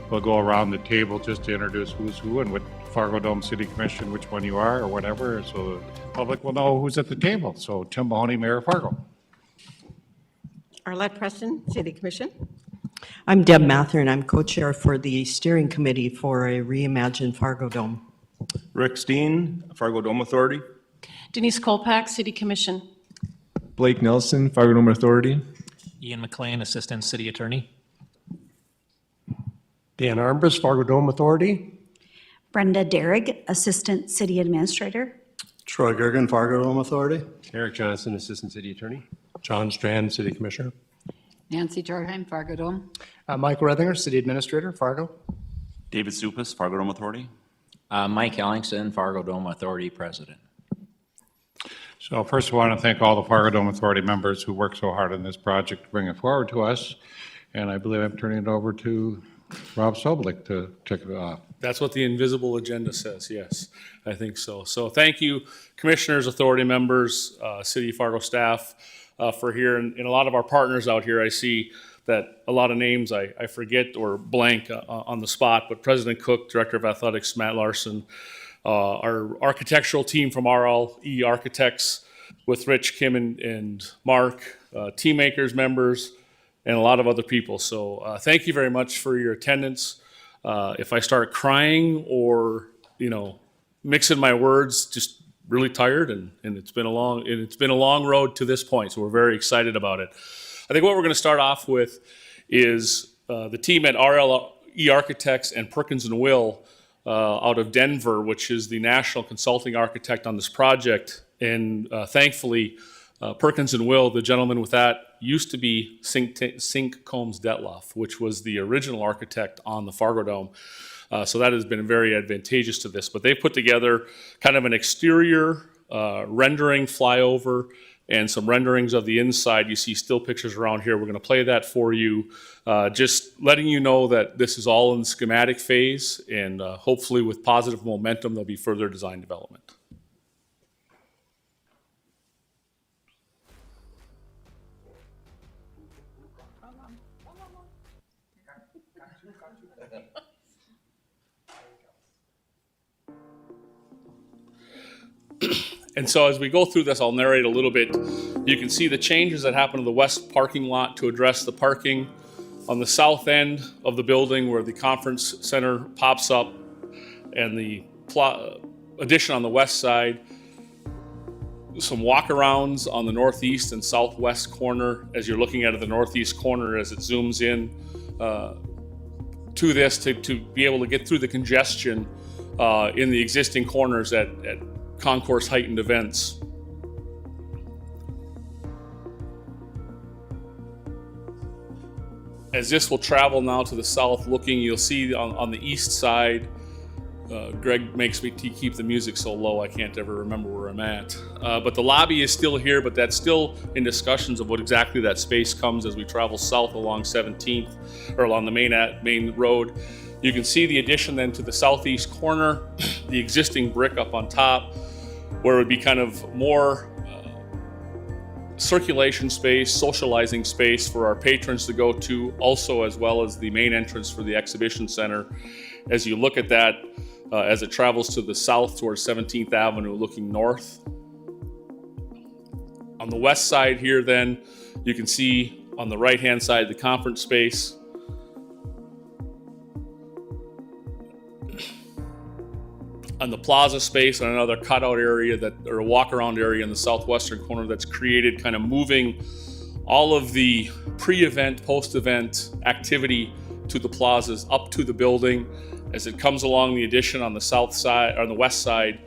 we'll go around the table just to introduce who's who and what Fargo Dome City Commission, which one you are or whatever, so the public will know who's at the table. So Tim Mahoney, Mayor of Fargo. Arlette Preston, City Commission. I'm Deb Mather, and I'm co-chair for the steering committee for a reimagined Fargo Dome. Rick Steen, Fargo Dome Authority. Denise Kolpak, City Commission. Blake Nelson, Fargo Dome Authority. Ian McLean, Assistant City Attorney. Dan Armbruster, Fargo Dome Authority. Brenda Derrig, Assistant City Administrator. Troy Gergen, Fargo Dome Authority. Eric Johnson, Assistant City Attorney. John Strand, City Commissioner. Nancy Jorheim, Fargo Dome. Michael Rethinger, City Administrator, Fargo. David Supas, Fargo Dome Authority. Mike Ellingson, Fargo Dome Authority President. So first I want to thank all the Fargo Dome Authority members who worked so hard on this project to bring it forward to us. And I believe I'm turning it over to Rob Soblik to check it off. That's what the invisible agenda says, yes, I think so. So thank you, commissioners, authority members, City of Fargo staff for here. And a lot of our partners out here, I see that a lot of names I forget or blank on the spot, but President Cook, Director of Athletics, Matt Larson, our architectural team from RLE Architects with Rich, Kim, and Mark, Team Makers members, and a lot of other people. So thank you very much for your attendance. If I start crying or, mixing my words, just really tired, and it's been a long road to this point, so we're very excited about it. I think what we're going to start off with is the team at RLE Architects and Perkins & Will out of Denver, which is the national consulting architect on this project. And thankfully, Perkins & Will, the gentleman with that, used to be Sink Combs Detloff, which was the original architect on the Fargo Dome. So that has been very advantageous to this. But they put together kind of an exterior rendering flyover and some renderings of the inside. You see still pictures around here. We're going to play that for you, just letting you know that this is all in the schematic phase, and hopefully with positive momentum, there'll be further design development. And so as we go through this, I'll narrate a little bit. You can see the changes that happen to the west parking lot to address the parking on the south end of the building where the conference center pops up, and the addition on the west side. Some walkarounds on the northeast and southwest corner as you're looking at the northeast corner as it zooms in to this to be able to get through the congestion in the existing corners at concourse heightened events. As this will travel now to the south looking, you'll see on the east side, Greg makes me keep the music so low I can't ever remember where I'm at. But the lobby is still here, but that's still in discussions of what exactly that space comes as we travel south along 17th, or along the main road. You can see the addition then to the southeast corner, the existing brick up on top, where it would be kind of more circulation space, socializing space for our patrons to go to, also as well as the main entrance for the exhibition center. As you look at that, as it travels to the south towards 17th Avenue looking north. On the west side here then, you can see on the right-hand side the conference space. On the plaza space and another cutout area or a walk-around area in the southwestern corner that's created, kind of moving all of the pre-event, post-event activity to the plazas up to the building. As it comes along the addition on the south side, or on the west side,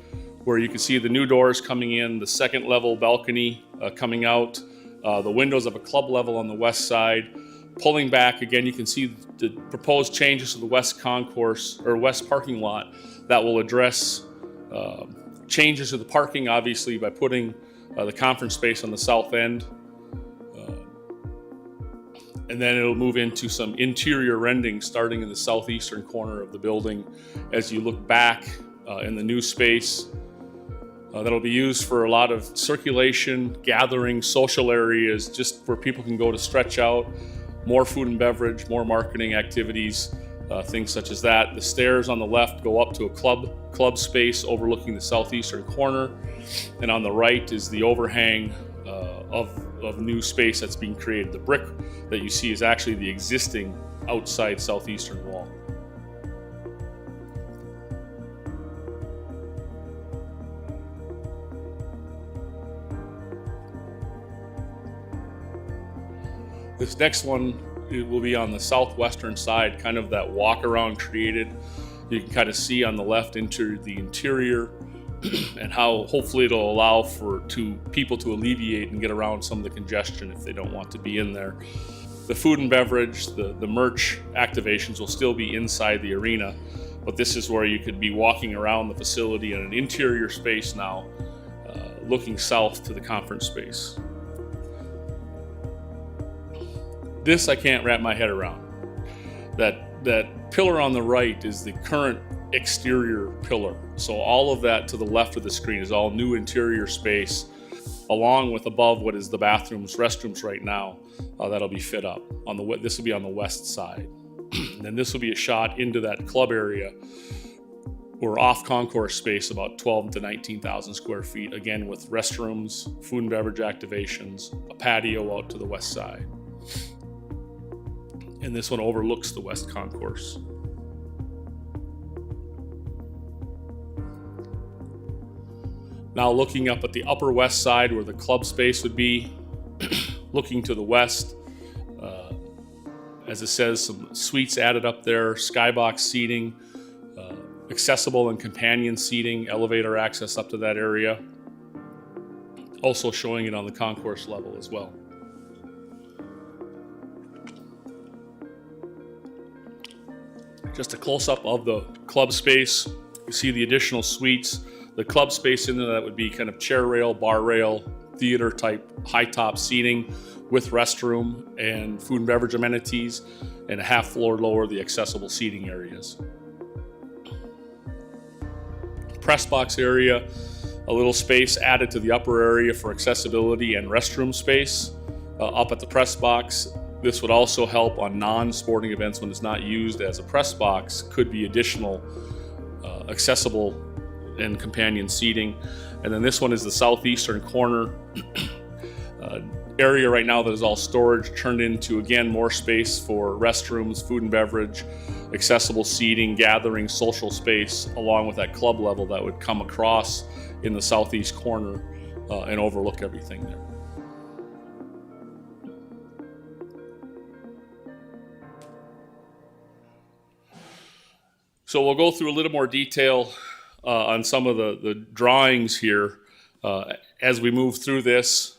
where you can see the new doors coming in, the second level balcony coming out, the windows of a club level on the west side. Pulling back, again, you can see the proposed changes to the west concourse, or west parking lot, that will address changes to the parking, obviously, by putting the conference space on the south end. And then it'll move into some interior rendering starting in the southeastern corner of the building as you look back in the new space. That'll be used for a lot of circulation, gathering, social areas, just where people can go to stretch out, more food and beverage, more marketing activities, things such as that. The stairs on the left go up to a club space overlooking the southeastern corner, and on the right is the overhang of new space that's being created. The brick that you see is actually the existing outside southeastern wall. This next one, it will be on the southwestern side, kind of that walk around created. You can kind of see on the left into the interior and how hopefully it'll allow for people to alleviate and get around some of the congestion if they don't want to be in there. The food and beverage, the merch activations will still be inside the arena, but this is where you could be walking around the facility in an interior space now, looking south to the conference space. This I can't wrap my head around. That pillar on the right is the current exterior pillar. So all of that to the left of the screen is all new interior space, along with above what is the bathrooms, restrooms right now, that'll be fit up. This will be on the west side. And then this will be a shot into that club area or off concourse space, about 12 to 19,000 square feet, again with restrooms, food and beverage activations, a patio out to the west side. And this one overlooks the west concourse. Now looking up at the upper west side where the club space would be, looking to the west, as it says, some suites added up there, skybox seating, accessible and companion seating, elevator access up to that area. Also showing it on the concourse level as well. Just a close-up of the club space. You see the additional suites. The club space in there, that would be kind of chair rail, bar rail, theater type high top seating with restroom and food and beverage amenities, and a half floor lower, the accessible seating areas. Press box area, a little space added to the upper area for accessibility and restroom space. Up at the press box, this would also help on non-sporting events when it's not used as a press box, could be additional accessible and companion seating. And then this one is the southeastern corner area right now that is all storage turned into, again, more space for restrooms, food and beverage, accessible seating, gathering, social space, along with that club level that would come across in the southeast corner and overlook everything there. So we'll go through a little more detail on some of the drawings here as we move through this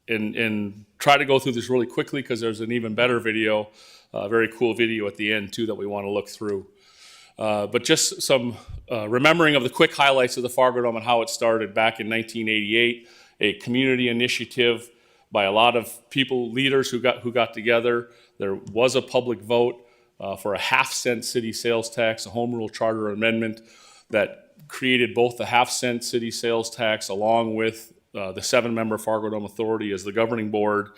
and try to go through this really quickly because there's an even better video, a very cool video at the end too that we want to look through. But just some remembering of the quick highlights of the FARGODOME and how it started back in 1988, a community initiative by a lot of people, leaders who got together. There was a public vote for a half-cent city sales tax, a home rule charter amendment that created both the half-cent city sales tax along with the 7-member FARGODOME Authority as the governing board.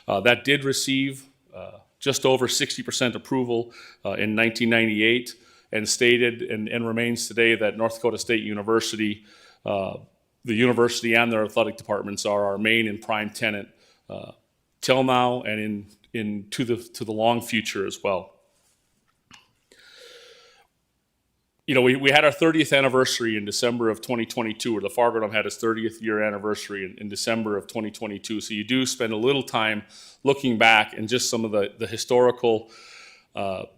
That did receive just over 60% approval in 1998 and stated and remains today that North Dakota State University, the university and their athletic departments are our main and prime tenant till now and to the long future as well. You know, we had our 30th anniversary in December of 2022, or the FARGODOME had its 30th year anniversary in December of 2022. So you do spend a little time looking back and just some of the historical,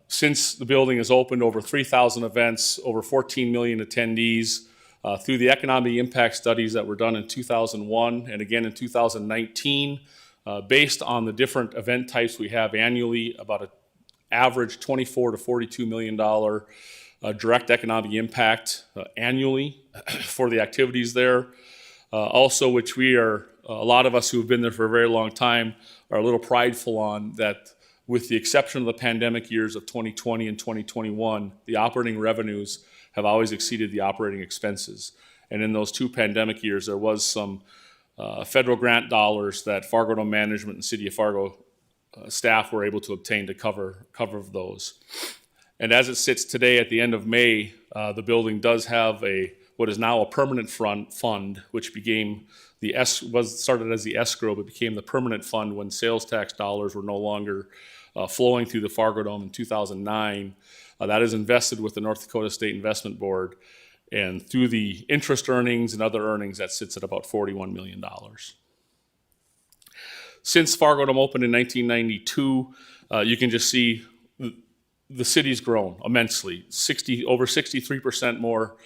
since the building has opened, over 3,000 events, over 14 million attendees, through the economic impact studies that were done in 2001 and again in 2019, based on the different event types we have annually, about an average $24 to $42 million direct economic impact annually for the activities there. Also, which we are, a lot of us who have been there for a very long time are a little prideful on, that with the exception of the pandemic years of 2020 and 2021, the operating revenues have always exceeded the operating expenses. And in those two pandemic years, there was some federal grant dollars that FARGODOME management and City of Fargo staff were able to obtain to cover those. And as it sits today at the end of May, the building does have what is now a permanent fund, which was started as the escrow, but became the permanent fund when sales tax dollars were no longer flowing through the FARGODOME in 2009. That is invested with the North Dakota State Investment Board. And through the interest earnings and other earnings, that sits at about $41 million. Since FARGODOME opened in 1992, you can just see the city's grown immensely. Over 63% more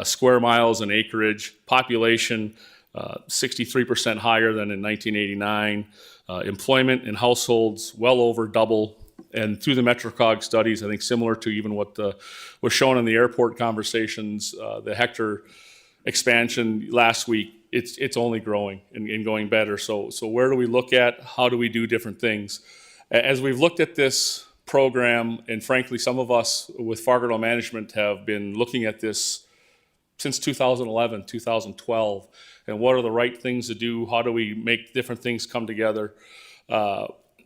square miles and acreage. Population 63% higher than in 1989. Employment in households well over double. And through the MetroCog studies, I think similar to even what was shown in the airport conversations, the Hector expansion last week, it's only growing and going better. So where do we look at? How do we do different things? As we've looked at this program, and frankly, some of us with FARGODOME management have been looking at this since 2011, 2012, and what are the right things to do? How do we make different things come together?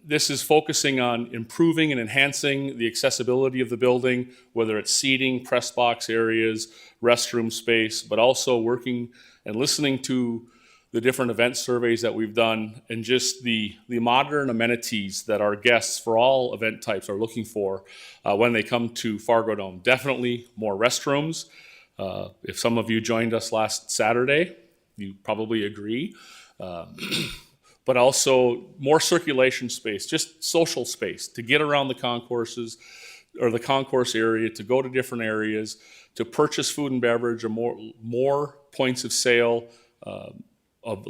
This is focusing on improving and enhancing the accessibility of the building, whether it's seating, press box areas, restroom space, but also working and listening to the different event surveys that we've done and just the modern amenities that our guests for all event types are looking for when they come to FARGODOME. Definitely more restrooms. If some of you joined us last Saturday, you probably agree. But also more circulation space, just social space to get around the concourses or the concourse area, to go to different areas, to purchase food and beverage, or more points of sale, a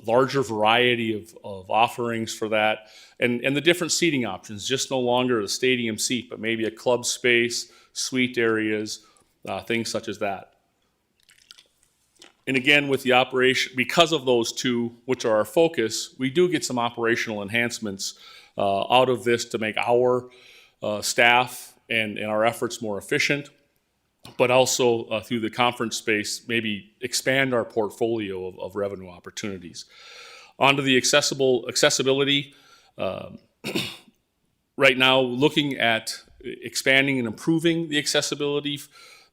larger variety of offerings for that, and the different seating options, just no longer a stadium seat, but maybe a club space, suite areas, things such as that. And again, with the operation, because of those two, which are our focus, we do get some operational enhancements out of this to make our staff and our efforts more efficient, but also through the conference space, maybe expand our portfolio of revenue opportunities. Onto the accessibility. Right now, looking at expanding and improving the accessibility.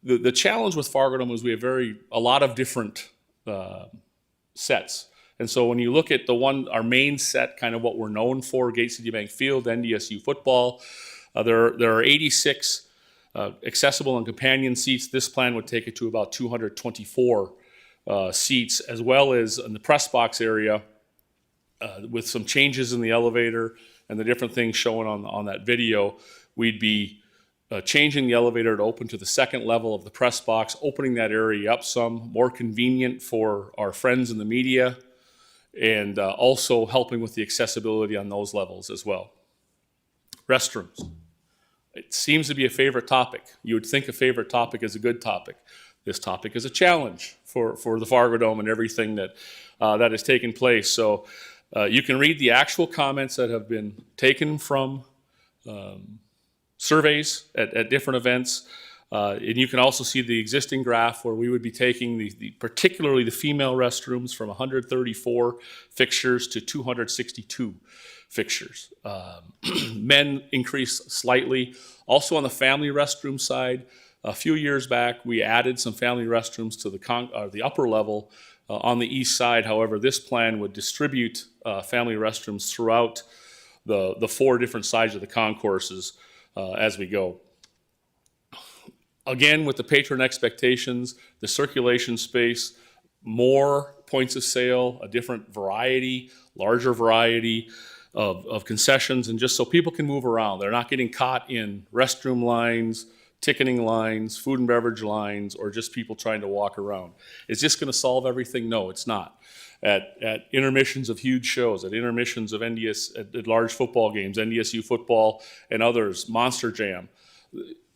The challenge with FARGODOME is we have a lot of different sets. And so when you look at our main set, kind of what we're known for, Gate City Bank Field, NDSU football, there are 86 accessible and companion seats. This plan would take it to about 224 seats, as well as in the press box area with some changes in the elevator and the different things shown on that video. We'd be changing the elevator to open to the second level of the press box, opening that area up some, more convenient for our friends in the media, and also helping with the accessibility on those levels as well. Restrooms. It seems to be a favorite topic. You would think a favorite topic is a good topic. This topic is a challenge for the FARGODOME and everything that has taken place. So you can read the actual comments that have been taken from surveys at different events. And you can also see the existing graph where we would be taking particularly the female restrooms from 134 fixtures to 262 fixtures. Men increased slightly. Also on the family restroom side, a few years back, we added some family restrooms to the upper level on the east side. However, this plan would distribute family restrooms throughout the 4 different sides of the concourses as we go. Again, with the patron expectations, the circulation space, more points of sale, a different variety, larger variety of concessions, and just so people can move around. They're not getting caught in restroom lines, ticketing lines, food and beverage lines, or just people trying to walk around. Is this going to solve everything? No, it's not. At intermissions of huge shows, at intermissions of at large football games, NDSU football and others, Monster Jam,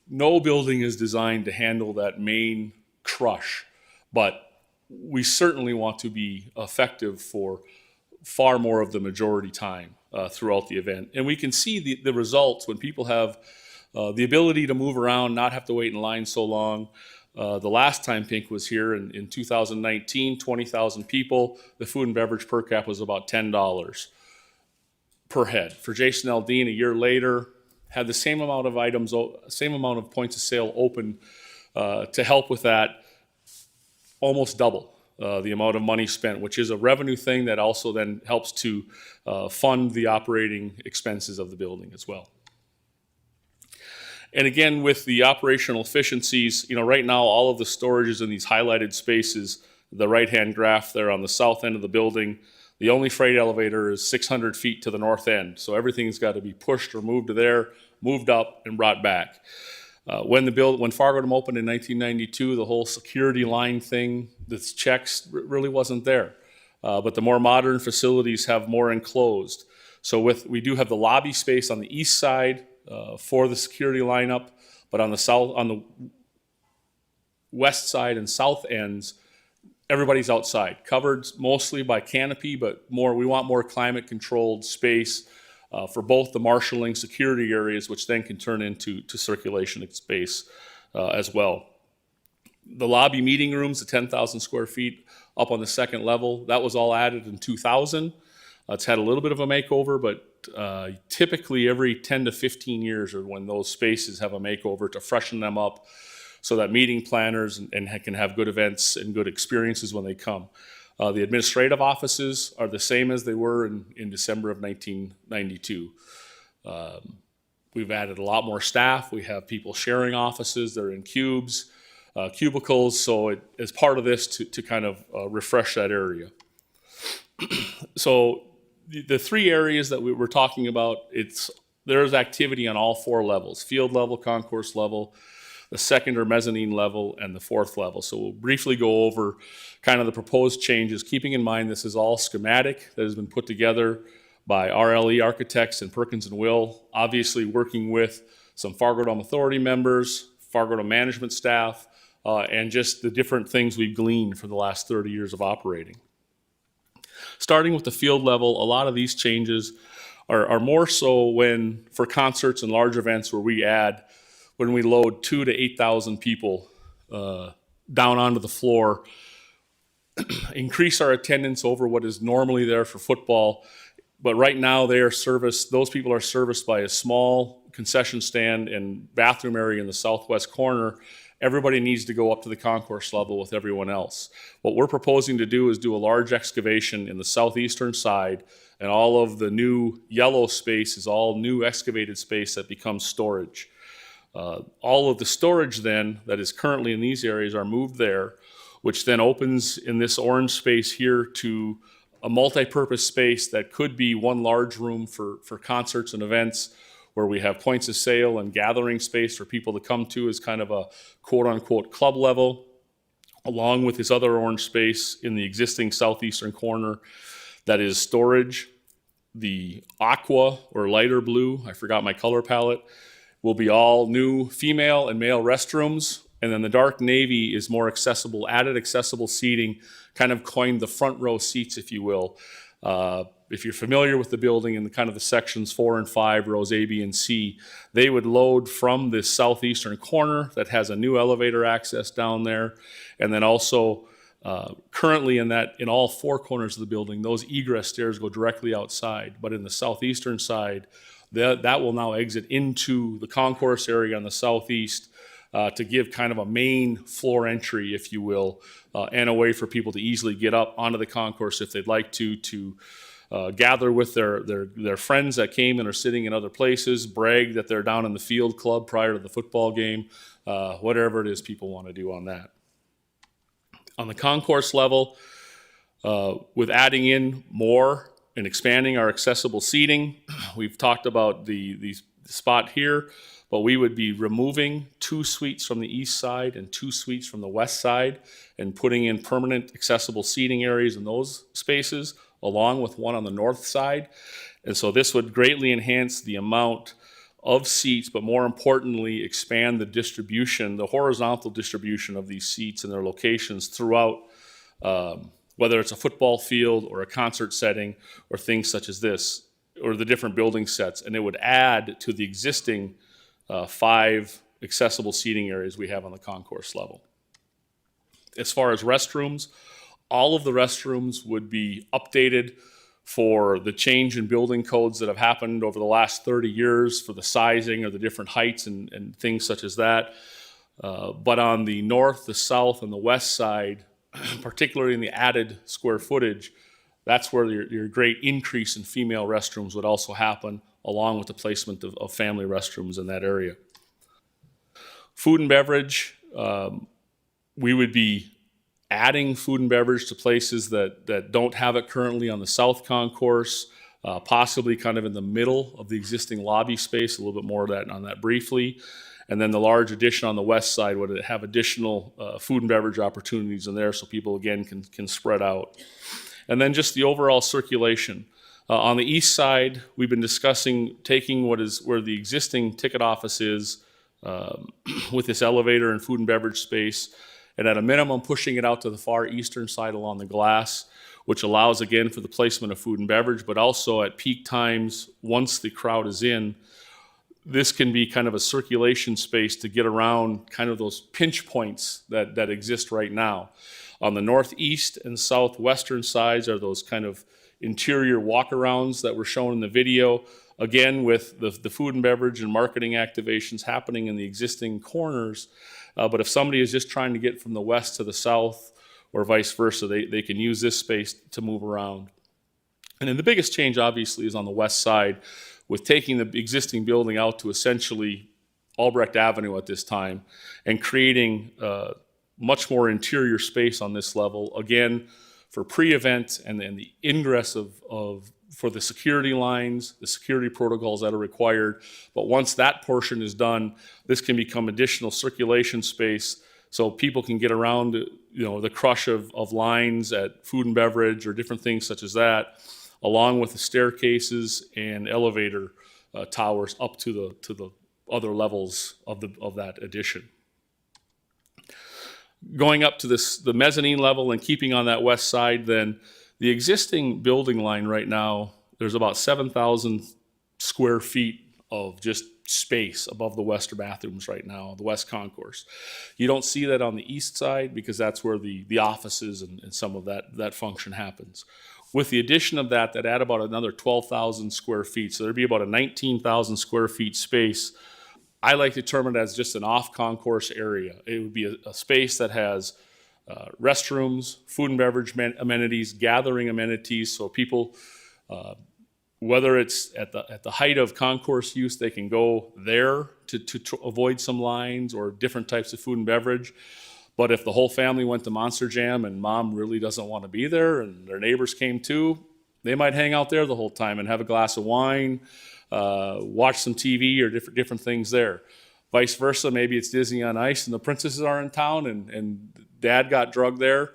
no building is designed to handle that main crush, but we certainly want to be effective for far more of the majority time throughout the event. And we can see the results when people have the ability to move around, not have to wait in line so long. The last time Pink was here in 2019, 20,000 people. The food and beverage per cap was about $10 per head. For Jason Aldean, a year later, had the same amount of items, same amount of points of sale open to help with that, almost double the amount of money spent, which is a revenue thing that also then helps to fund the operating expenses of the building as well. And again, with the operational efficiencies, right now all of the storage is in these highlighted spaces. The right-hand graph there on the south end of the building, the only freight elevator is 600 feet to the north end. So everything's got to be pushed or moved to there, moved up and brought back. When FARGODOME opened in 1992, the whole security line thing, the checks really wasn't there. But the more modern facilities have more enclosed. So we do have the lobby space on the east side for the security lineup, but on the west side and south ends, everybody's outside, covered mostly by canopy, but we want more climate controlled space for both the marshaling security areas, which then can turn into circulation space as well. The lobby meeting rooms, the 10,000 square feet up on the second level, that was all added in 2000. It's had a little bit of a makeover, but typically every 10 to 15 years are when those spaces have a makeover to freshen them up so that meeting planners and can have good events and good experiences when they come. The administrative offices are the same as they were in December of 1992. We've added a lot more staff. We have people sharing offices. They're in cubicles. So as part of this to kind of refresh that area. So the three areas that we were talking about, there's activity on all four levels: field level, concourse level, the second or mezzanine level, and the fourth level. So we'll briefly go over kind of the proposed changes, keeping in mind this is all schematic that has been put together by RLE Architects and Perkins & Will, obviously working with some FARGODOME Authority members, FARGODOME management staff, and just the different things we've gleaned for the last 30 years of operating. Starting with the field level, a lot of these changes are more so for concerts and large events where when we load 2,000 to 8,000 people down onto the floor, increase our attendance over what is normally there for football. But right now those people are serviced by a small concession stand and bathroom area in the southwest corner. Everybody needs to go up to the concourse level with everyone else. What we're proposing to do is do a large excavation in the southeastern side, and all of the new yellow space is all new excavated space that becomes storage. All of the storage then that is currently in these areas are moved there, which then opens in this orange space here to a multi-purpose space that could be one large room for concerts and events, where we have points of sale and gathering space for people to come to as kind of a quote-unquote club level, along with this other orange space in the existing southeastern corner that is storage. The aqua or lighter blue, I forgot my color palette, will be all new female and male restrooms. And then the dark navy is more accessible, added accessible seating, kind of coined the front row seats, if you will. If you're familiar with the building and the sections 4 and 5, rows A, B, and C, they would load from this southeastern corner that has a new elevator access down there. And then also currently in all four corners of the building, those egress stairs go directly outside. But in the southeastern side, that will now exit into the concourse area on the southeast to give kind of a main floor entry, if you will, and a way for people to easily get up onto the concourse if they'd like to gather with their friends that came and are sitting in other places, brag that they're down in the field club prior to the football game, whatever it is people want to do on that. On the concourse level, with adding in more and expanding our accessible seating, we've talked about the spot here, but we would be removing 2 suites from the east side and 2 suites from the west side and putting in permanent accessible seating areas in those spaces, along with one on the north side. And so this would greatly enhance the amount of seats, but more importantly, expand the distribution, the horizontal distribution of these seats and their locations throughout, whether it's a football field or a concert setting or things such as this, or the different building sets. And it would add to the existing 5 accessible seating areas we have on the concourse level. As far as restrooms, all of the restrooms would be updated for the change in building codes that have happened over the last 30 years for the sizing or the different heights and things such as that. But on the north, the south, and the west side, particularly in the added square footage, that's where your great increase in female restrooms would also happen, along with the placement of family restrooms in that area. Food and beverage, we would be adding food and beverage to places that don't have it currently on the south concourse, possibly kind of in the middle of the existing lobby space, a little bit more of that on that briefly. And then the large addition on the west side would have additional food and beverage opportunities in there so people, again, can spread out. And then just the overall circulation. On the east side, we've been discussing taking where the existing ticket office is with this elevator and food and beverage space, and at a minimum pushing it out to the far eastern side along the glass, which allows, again, for the placement of food and beverage, but also at peak times, once the crowd is in, this can be kind of a circulation space to get around kind of those pinch points that exist right now. On the northeast and southwestern sides are those kind of interior walkarounds that were shown in the video, again with the food and beverage and marketing activations happening in the existing corners. But if somebody is just trying to get from the west to the south or vice versa, they can use this space to move around. And then the biggest change obviously is on the west side, with taking the existing building out to essentially Albrecht Avenue at this time and creating much more interior space on this level, again, for pre-event and then the ingress for the security lines, the security protocols that are required. But once that portion is done, this can become additional circulation space so people can get around, the crush of lines at food and beverage or different things such as that, along with the staircases and elevator towers up to the other levels of that addition. Going up to the mezzanine level and keeping on that west side, then the existing building line right now, there's about 7,000 square feet of just space above the western bathrooms right now, the west concourse. You don't see that on the east side because that's where the offices and some of that function happens. With the addition of that add about another 12,000 square feet. So there'd be about a 19,000 square feet space. I like to term it as just an off-concourse area. It would be a space that has restrooms, food and beverage amenities, gathering amenities, so people, whether it's at the height of concourse use, they can go there to avoid some lines or different types of food and beverage. But if the whole family went to Monster Jam and mom really doesn't want to be there and their neighbors came too, they might hang out there the whole time and have a glass of wine, watch some TV or different things there. Vice versa, maybe it's Disney on Ice and the princesses are in town and dad got drugged there.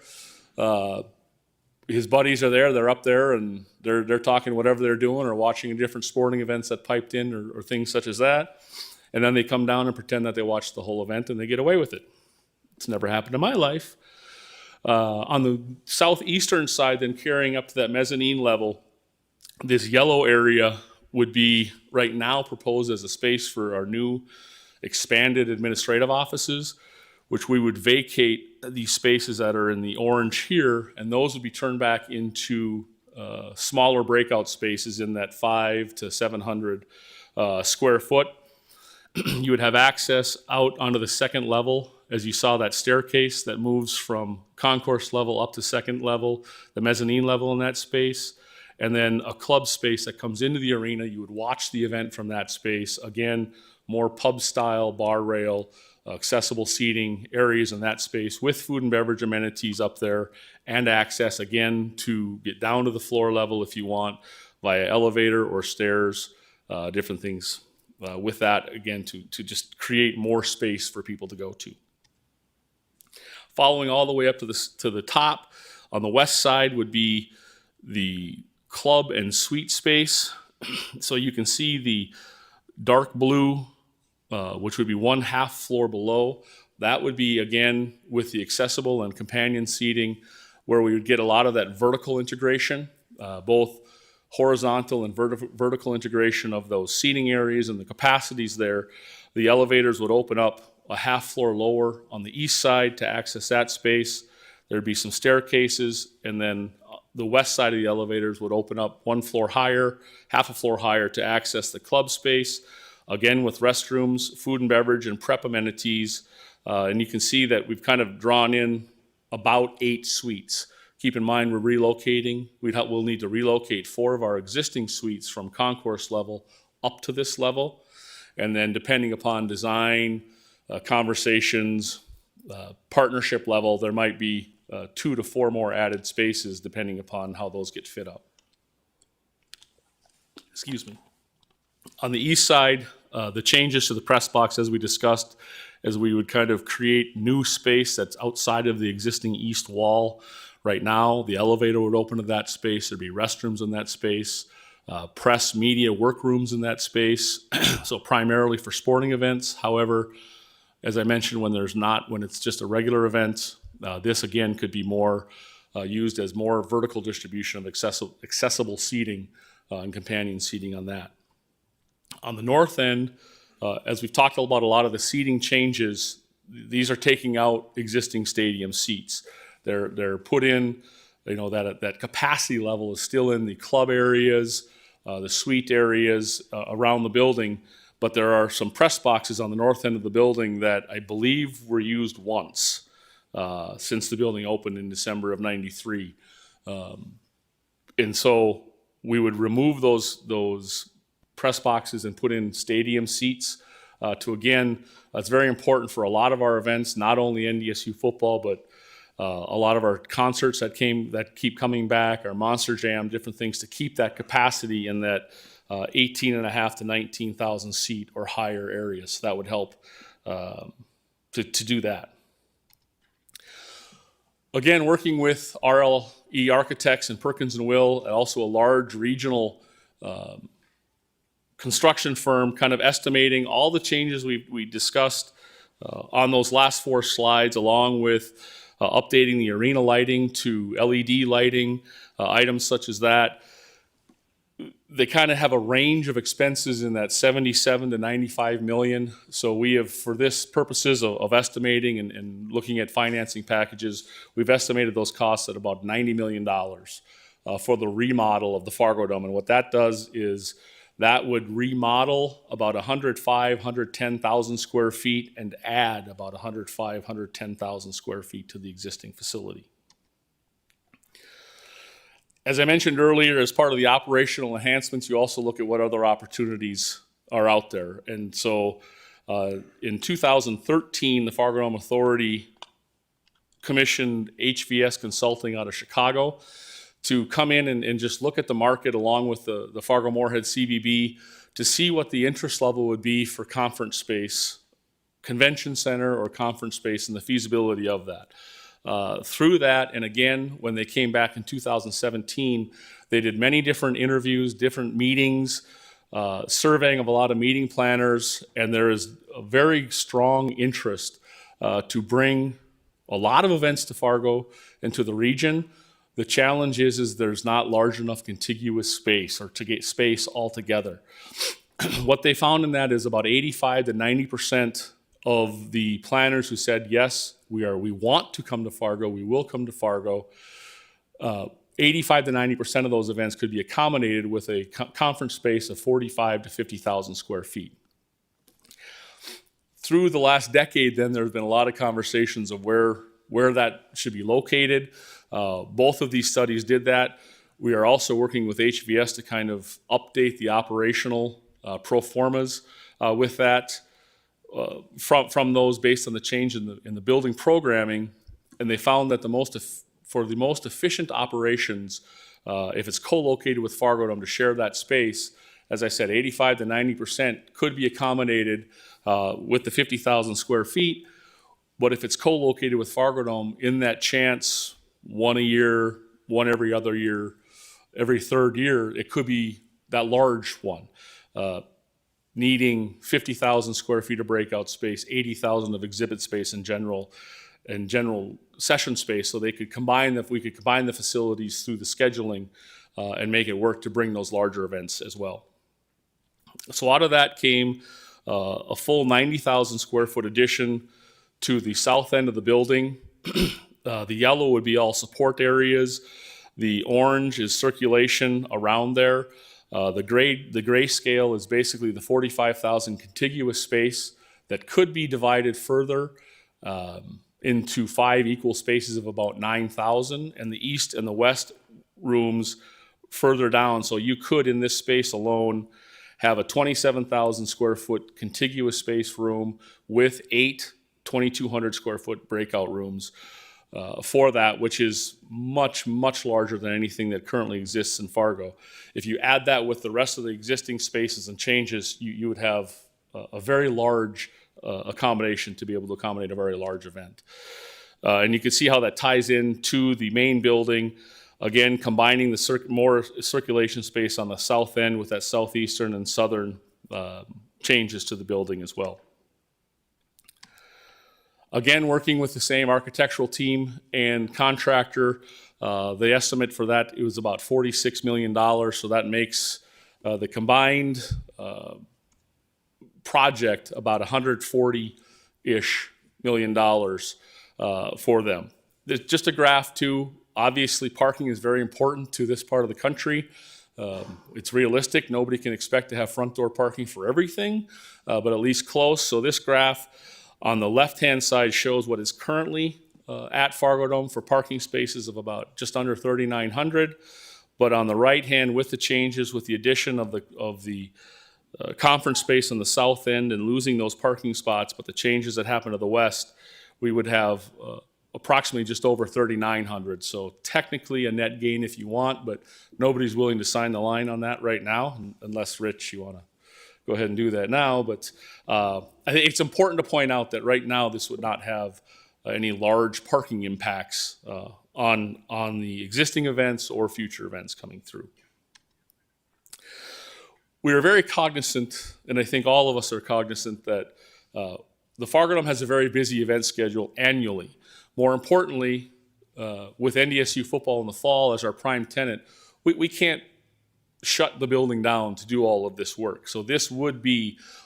His buddies are there, they're up there and they're talking whatever they're doing or watching different sporting events that piped in or things such as that. And then they come down and pretend that they watched the whole event and they get away with it. It's never happened in my life. On the southeastern side, then carrying up to that mezzanine level, this yellow area would be right now proposed as a space for our new expanded administrative offices, which we would vacate these spaces that are in the orange here, and those would be turned back into smaller breakout spaces in that 500 to 700 square foot. You would have access out onto the second level, as you saw that staircase that moves from concourse level up to second level, the mezzanine level in that space, and then a club space that comes into the arena. You would watch the event from that space. Again, more pub style, bar rail, accessible seating areas in that space with food and beverage amenities up there and access again to get down to the floor level if you want via elevator or stairs, different things with that again to just create more space for people to go to. Following all the way up to the top on the west side would be the club and suite space. So you can see the dark blue, which would be 1/2 floor below. That would be, again, with the accessible and companion seating, where we would get a lot of that vertical integration, both horizontal and vertical integration of those seating areas and the capacities there. The elevators would open up a 1/2 floor lower on the east side to access that space. There'd be some staircases, and then the west side of the elevators would open up one floor higher, half a floor higher to access the club space, again with restrooms, food and beverage, and prep amenities. And you can see that we've kind of drawn in about 8 suites. Keep in mind, we're relocating. We'll need to relocate 4 of our existing suites from concourse level up to this level. And then depending upon design, conversations, partnership level, there might be 2 to 4 more added spaces depending upon how those get fit up. Excuse me. On the east side, the changes to the press box, as we discussed, as we would kind of create new space that's outside of the existing east wall. Right now, the elevator would open to that space. There'd be restrooms in that space, press, media, workrooms in that space. So primarily for sporting events. However, as I mentioned, when it's just a regular event, this again could be more used as more vertical distribution of accessible seating and companion seating on that. On the north end, as we've talked about a lot of the seating changes, these are taking out existing stadium seats. They're put in, that capacity level is still in the club areas, the suite areas around the building, but there are some press boxes on the north end of the building that I believe were used once since the building opened in December of '93. And so we would remove those press boxes and put in stadium seats it's very important for a lot of our events, not only NDSU football, but a lot of our concerts that keep coming back, our Monster Jam, different things to keep that capacity in that 18.5 to 19,000 seat or higher areas. So that would help to do that. Again, working with RLE Architects and Perkins & Will, and also a large regional construction firm, kind of estimating all the changes we discussed on those last 4 slides, along with updating the arena lighting to LED lighting, items such as that. They kind of have a range of expenses in that 77 to 95 million. So we have, for this purposes of estimating and looking at financing packages, we've estimated those costs at about $90 million for the remodel of the Fargo Dome. And what that does is that would remodel about 110,000 square feet and add about 110,000 square feet to the existing facility. As I mentioned earlier, as part of the operational enhancements, you also look at what other opportunities are out there. And so in 2013, the Fargo Dome Authority commissioned HVS Consulting out of Chicago to come in and just look at the market along with the Fargo-Moorhead CVB to see what the interest level would be for conference space, convention center or conference space, and the feasibility of that. Through that, and again, when they came back in 2017, they did many different interviews, different meetings, surveying of a lot of meeting planners, and there is a very strong interest to bring a lot of events to Fargo and to the region. The challenge is there's not large enough contiguous space or to get space altogether. What they found in that is about 85 to 90% of the planners who said, yes, we want to come to Fargo, we will come to Fargo. 85 to 90% of those events could be accommodated with a conference space of 45 to 50,000 square feet. Through the last decade, then, there's been a lot of conversations of where that should be located. Both of these studies did that. We are also working with HVS to kind of update the operational pro formas with that from those based on the change in the building programming. And they found that for the most efficient operations, if it's co-located with Fargo Dome to share that space, as I said, 85 to 90% could be accommodated with the 50,000 square feet. But if it's co-located with Fargo Dome, in that chance, one a year, one every other year, every third year, it could be that large one, needing 50,000 square feet of breakout space, 80,000 of exhibit space in general session space, so we could combine the facilities through the scheduling and make it work to bring those larger events as well. So out of that came a full 90,000 square foot addition to the south end of the building. The yellow would be all support areas. The orange is circulation around there. The gray scale is basically the 45,000 contiguous space that could be divided further into 5 equal spaces of about 9,000, and the east and the west rooms further down. So you could, in this space alone, have a 27,000 square foot contiguous space room with 8 2,200 square foot breakout rooms for that, which is much, much larger than anything that currently exists in Fargo. If you add that with the rest of the existing spaces and changes, you would have a very large accommodation to be able to accommodate a very large event. And you can see how that ties into the main building. Again, combining the more circulation space on the south end with that southeastern and southern changes to the building as well. Again, working with the same architectural team and contractor, the estimate for that, it was about $46 million. So that makes the combined project about $140-ish million for them. There's just a graph too. Obviously, parking is very important to this part of the country. It's realistic. Nobody can expect to have front door parking for everything, but at least close. So this graph on the left-hand side shows what is currently at FargoDome for parking spaces of about just under 3,900. But on the right hand, with the changes, with the addition of the conference space on the south end and losing those parking spots, but the changes that happen to the west, we would have approximately just over 3,900. So technically a net gain if you want, but nobody's willing to sign the line on that right now, unless, Rich, you want to go ahead and do that now. But I think it's important to point out that right now this would not have any large parking impacts on the existing events or future events coming through. We are very cognizant, and I think all of us are cognizant, that the FargoDome has a very busy event schedule annually. More importantly, with NDSU football in the fall as our prime tenant, we can't shut the building down to do all of this work. So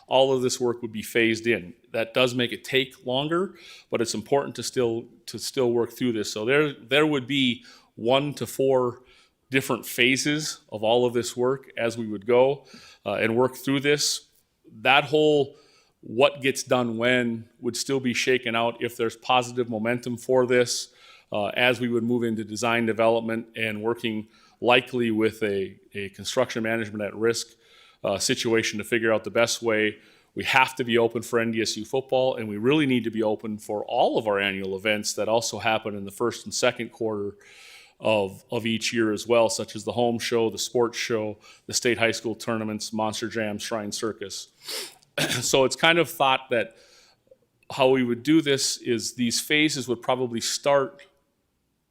all of this work would be phased in. That does make it take longer, but it's important to still work through this. So there would be 1 to 4 different phases of all of this work as we would go and work through this. That whole what gets done when would still be shaken out if there's positive momentum for this as we would move into design development and working likely with a construction management at risk situation to figure out the best way. We have to be open for NDSU football, and we really need to be open for all of our annual events that also happen in the first and second quarter of each year as well, such as the home show, the sports show, the state high school tournaments, Monster Jam, Shrine Circus. So it's kind of thought that how we would do this is these phases would probably start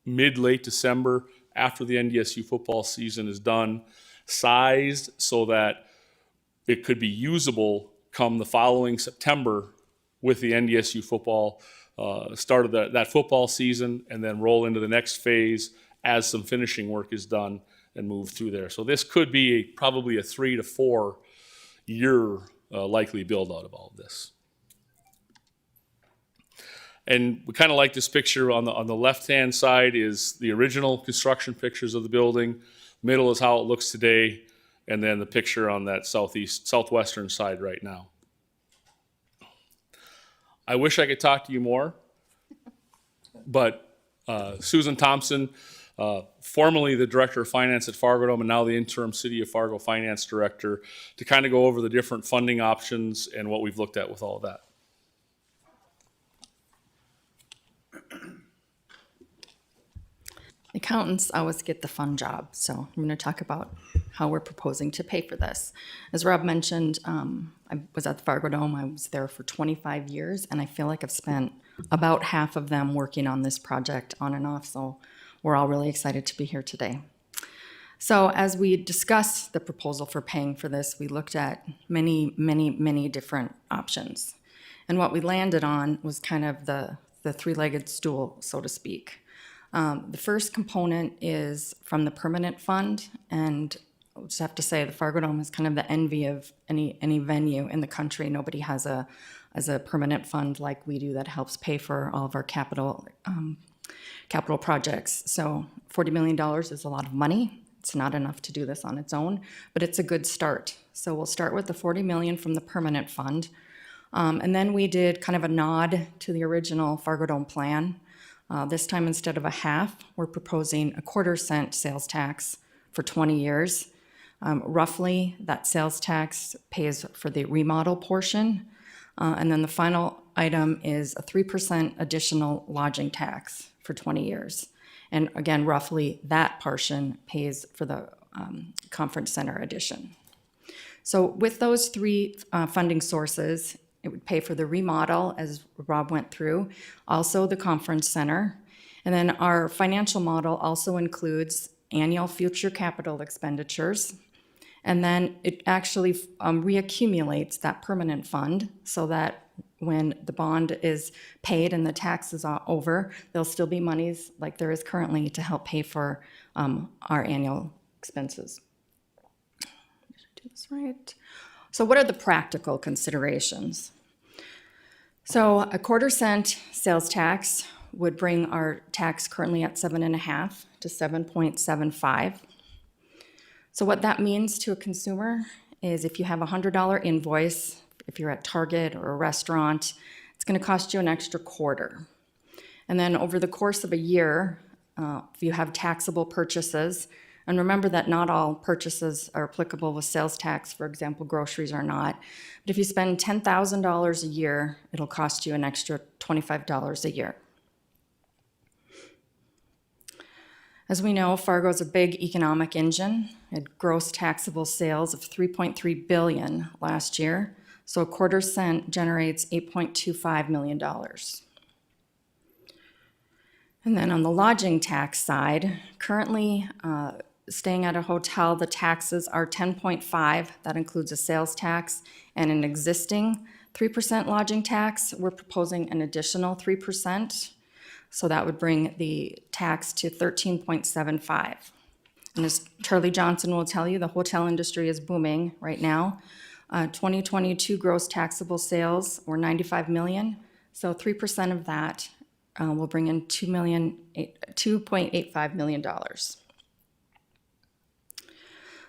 mid-late December after the NDSU football season is done, sized so that it could be usable come the following September with the NDSU football, start of that football season, and then roll into the next phase as some finishing work is done and move through there. So this could be probably a 3 to 4 year likely build out of all of this. And we kind of like this picture on the left-hand side is the original construction pictures of the building. Middle is how it looks today, and then the picture on that southwestern side right now. I wish I could talk to you more, but Susan Thompson, formerly the Director of Finance at FargoDome and now the interim City of Fargo Finance Director, to kind of go over the different funding options and what we've looked at with all of that. Accountants always get the fun job, so I'm going to talk about how we're proposing to pay for this. As Rob mentioned, I was at the FargoDome. I was there for 25 years, and I feel like I've spent about half of them working on this project on and off, so we're all really excited to be here today. So as we discussed the proposal for paying for this, we looked at many different options. And what we landed on was kind of the three-legged stool, so to speak. The first component is from the permanent fund, and I'll just have to say the FargoDome is kind of the envy of any venue in the country. Nobody has a permanent fund like we do that helps pay for all of our capital capital projects. So $40 million is a lot of money. It's not enough to do this on its own, but it's a good start. So we'll start with the $40 million from the permanent fund. And then we did kind of a nod to the original FARGODOME plan. This time, instead of a half, we're proposing a 1/4 cent sales tax for 20 years. Roughly, that sales tax pays for the remodel portion. And then the final item is a 3% additional lodging tax for 20 years. And again, roughly that portion pays for the conference center addition. So with those three funding sources, it would pay for the remodel, as Rob went through, also the conference center. And then our financial model also includes annual future capital expenditures. And then it actually reaccumulates that permanent fund so that when the bond is paid and the tax is over, there'll still be monies like there is currently to help pay for our annual expenses. Did I do this right? So what are the practical considerations? So a 1/4 cent sales tax would bring our tax currently at 7.5 to 7.75. So what that means to a consumer is if you have a $100 invoice, if you're at Target or a restaurant, it's going to cost you an extra 1/4. And then over the course of a year, if you have taxable purchases, and remember that not all purchases are applicable with sales tax, for example, groceries are not, but if you spend $10,000 a year, it'll cost you an extra $25 a year. As we know, Fargo is a big economic engine. It had gross taxable sales of $3.3 billion last year, so a 1/4 cent generates $8.25 million. And then on the lodging tax side, currently staying at a hotel, the taxes are 10.5. That includes a sales tax and an existing 3% lodging tax. We're proposing an additional 3%. So that would bring the tax to 13.75. And as Charlie Johnson will tell you, the hotel industry is booming right now. 2022 gross taxable sales were $95 million. So 3% of that will bring in $2.85 million.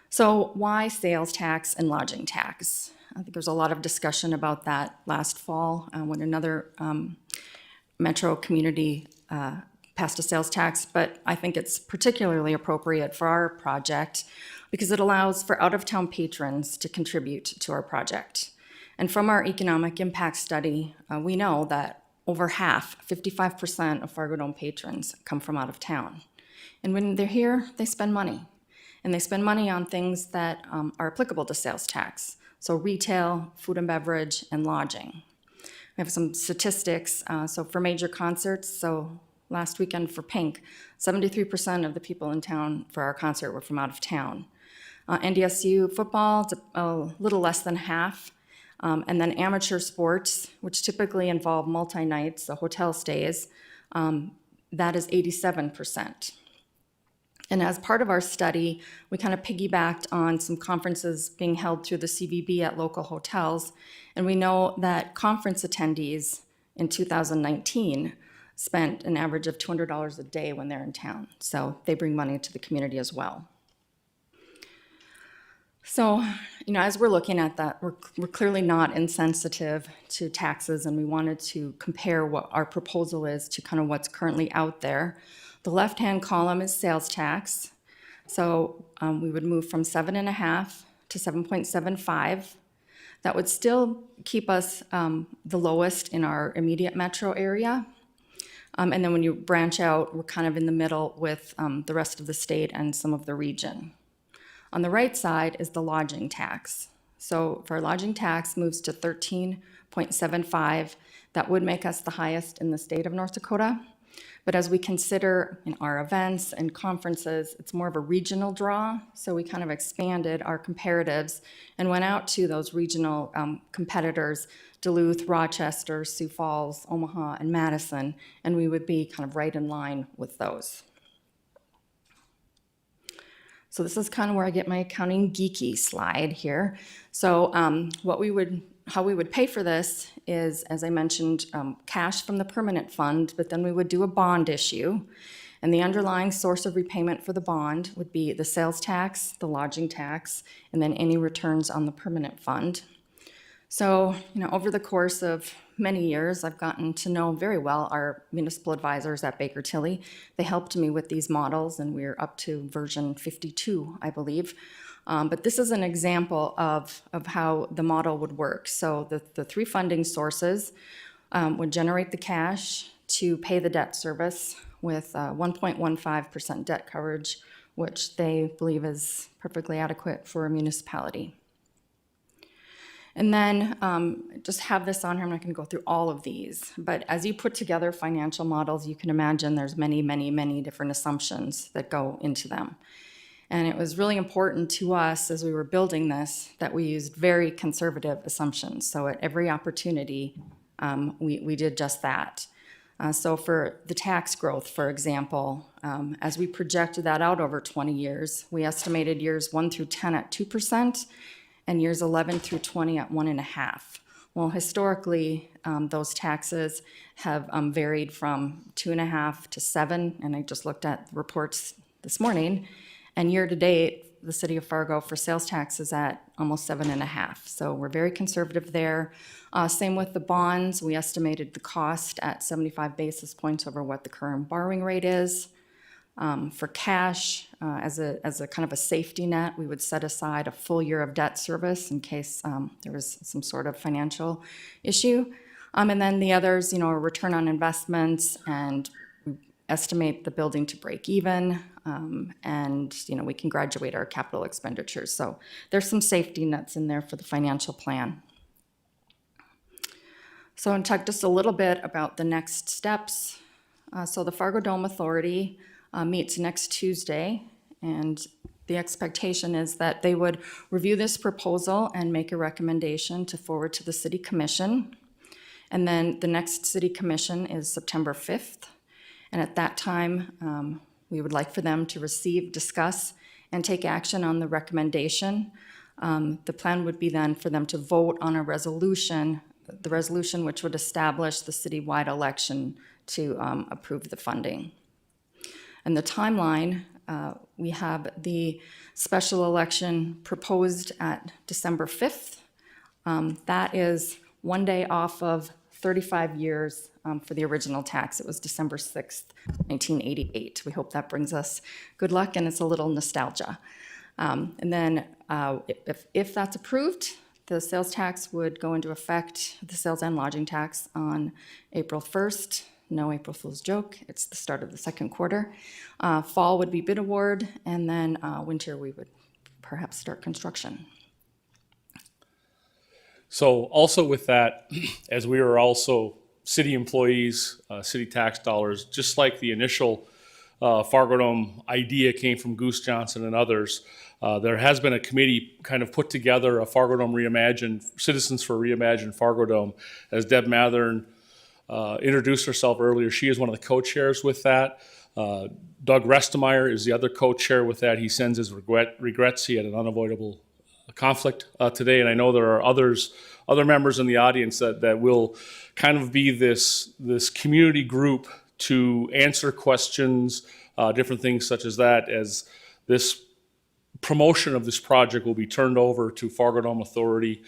So why sales tax and lodging tax? I think there was a lot of discussion about that last fall when another metro community passed a sales tax, but I think it's particularly appropriate for our project because it allows for out-of-town patrons to contribute to our project. And from our economic impact study, we know that over half, 55% of FARGODOME patrons come from out of town. And when they're here, they spend money. And they spend money on things that are applicable to sales tax. So retail, food and beverage, and lodging. We have some statistics. So for major concerts, so last weekend for Pink, 73% of the people in town for our concert were from out of town. NDSU football, it's a little less than half. And then amateur sports, which typically involve multi-nights, so hotel stays, that is 87%. And as part of our study, we kind of piggybacked on some conferences being held through the CVB at local hotels. And we know that conference attendees in 2019 spent an average of $200 a day when they're in town. So they bring money to the community as well. So, as we're looking at that, we're clearly not insensitive to taxes, and we wanted to compare what our proposal is to kind of what's currently out there. The left-hand column is sales tax. So we would move from 7.5 to 7.75. That would still keep us the lowest in our immediate metro area. And then when you branch out, we're kind of in the middle with the rest of the state and some of the region. On the right side is the lodging tax. So if our lodging tax moves to 13.75, that would make us the highest in the state of North Dakota. But as we consider our events and conferences, it's more of a regional draw. So we kind of expanded our comparatives and went out to those regional competitors, Duluth, Rochester, Sioux Falls, Omaha, and Madison, and we would be kind of right in line with those. So this is kind of where I get my accounting geeky slide here. So what we would how we would pay for this is, as I mentioned, cash from the permanent fund, but then we would do a bond issue. And the underlying source of repayment for the bond would be the sales tax, the lodging tax, and then any returns on the permanent fund. So, over the course of many years, I've gotten to know very well our municipal advisors at Baker Tilly. They helped me with these models, and we're up to version 52, I believe. But this is an example of how the model would work. So the three funding sources would generate the cash to pay the debt service with 1.15% debt coverage, which they believe is perfectly adequate for a municipality. And then just have this on here. I'm not going to go through all of these, but as you put together financial models, you can imagine there's many, many, many different assumptions that go into them. And it was really important to us as we were building this that we used very conservative assumptions. So at every opportunity, we did just that. So for the tax growth, for example, as we projected that out over 20 years, we estimated years 1 through 10 at 2% and years 11 through 20 at 1.5%. Well, historically, those taxes have varied from 2.5 to 7, and I just looked at the reports this morning. And year to date, the city of Fargo for sales tax is at almost 7.5. So we're very conservative there. Same with the bonds. We estimated the cost at 75 basis points over what the current borrowing rate is. For cash, as a kind of a safety net, we would set aside a full year of debt service in case there was some sort of financial issue. And then the others, a return on investments, and estimate the building to break even, and we can graduate our capital expenditures. So there's some safety nets in there for the financial plan. So I'm going to talk just a little bit about the next steps. So the FARGODOME Authority meets next Tuesday, and the expectation is that they would review this proposal and make a recommendation to forward to the City Commission. And then the next City Commission is September 5th. And at that time, we would like for them to receive, discuss, and take action on the recommendation. The plan would be then for them to vote on a resolution, the resolution which would establish the citywide election to approve the funding. And the timeline, we have the special election proposed at December 5th. That is one day off of 35 years for the original tax. It was December 6th, 1988. We hope that brings us good luck, and it's a little nostalgia. And then if that's approved, the sales tax would go into effect, the sales and lodging tax, on April 1st. No April Fool's joke. It's the start of the second quarter. Fall would be bid award, and then winter we would perhaps start construction. So also with that, as we are also city employees, city tax dollars, just like the initial FARGODOME idea came from Goose Johnson and others, there has been a committee kind of put together, a FARGODOME Reimagined, Citizens for Reimagined Fargodome. As Deb Mathern introduced herself earlier, she is one of the co-chairs with that. Doug Restemeyer is the other co-chair with that. He sends his regrets. He had an unavoidable conflict today, and I know there are other members in the audience that will kind of be this community group to answer questions, different things such as that, as this promotion of this project will be turned over to FARGODOME Authority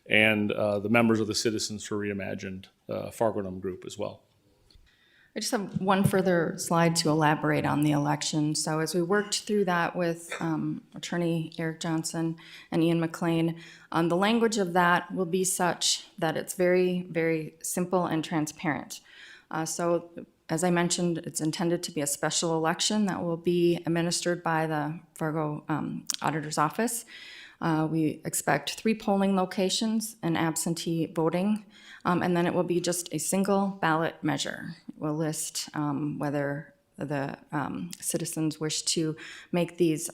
and the members of the Citizens for Reimagined FARGODOME group as well. I just have one further slide to elaborate on the election. So as we worked through that with Attorney Eric Johnson and Ian McLean, the language of that will be such that it's very, very simple and transparent. So as I mentioned, it's intended to be a special election that will be administered by the Fargo Auditor's Office. We expect 3 polling locations and absentee voting, and then it will be just a single ballot measure. It will list whether the citizens wish to make these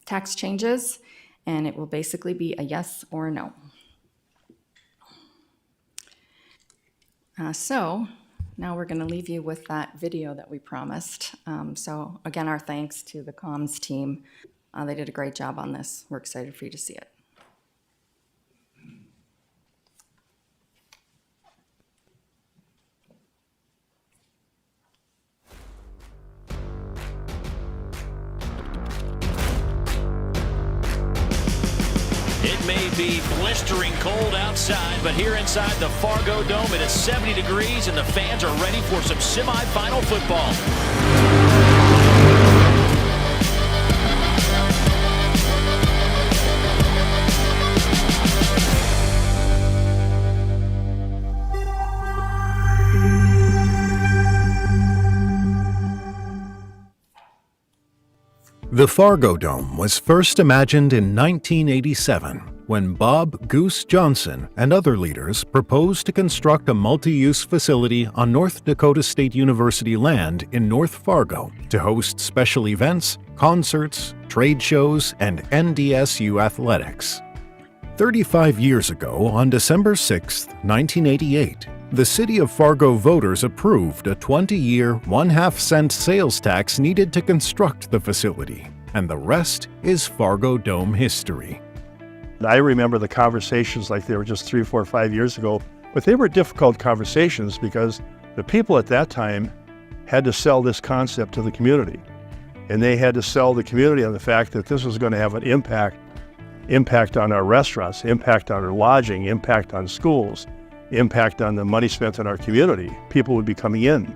tax changes, and it will basically be a yes or a no. So now we're going to leave you with that video that we promised. So again, our thanks to the comms team. They did a great job on this. We're excited for you to see it. It may be blistering cold outside, but here inside the Fargo Dome, it is 70 degrees, and the fans are ready for some semifinal football. The Fargo Dome was first imagined in 1987 when Bob Goose Johnson and other leaders proposed to construct a multi-use facility on North Dakota State University land in North Fargo to host special events, concerts, trade shows, and NDSU athletics. 35 years ago, on December 6, 1988, the City of Fargo voters approved a 20-year, 1/2-cent sales tax needed to construct the facility, and the rest is Fargo Dome history. I remember the conversations like they were just 3, 4, 5 years ago, but they were difficult conversations because the people at that time had to sell this concept to the community. And they had to sell the community on the fact that this was going to have an impact on our restaurants, impact on our lodging, impact on schools, impact on the money spent in our community. People would be coming in.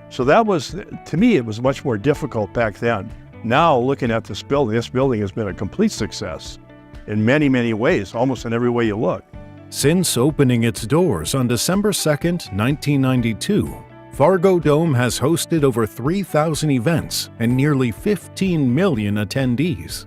So that was, to me, it was much more difficult back then. Now, looking at this building has been a complete success in many, many ways, almost in every way you look. Since opening its doors on December 2nd, 1992, Fargo Dome has hosted over 3,000 events and nearly 15 million attendees.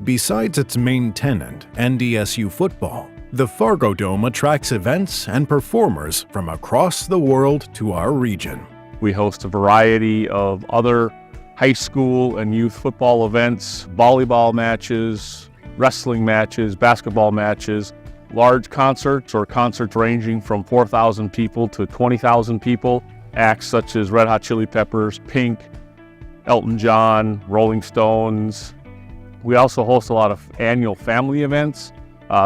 Besides its main tenant, NDSU football, the Fargo Dome attracts events and performers from across the world to our region. We host a variety of other high school and youth football events, volleyball matches, wrestling matches, basketball matches, large concerts or concerts ranging from 4,000 people to 20,000 people, acts such as Red Hot Chili Peppers, Pink, Elton John, Rolling Stones. We also host a lot of annual family events,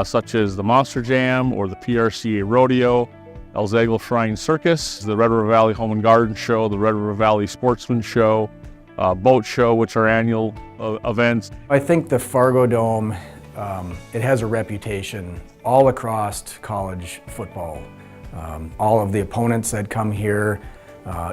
such as the Monster Jam or the PRCA Rodeo, El Zagel Shrine Circus, the Red River Valley Home and Garden Show, the Red River Valley Sportsman Show, Boat Show, which are annual events. I think the Fargo Dome, it has a reputation all across college football. All of the opponents that come here,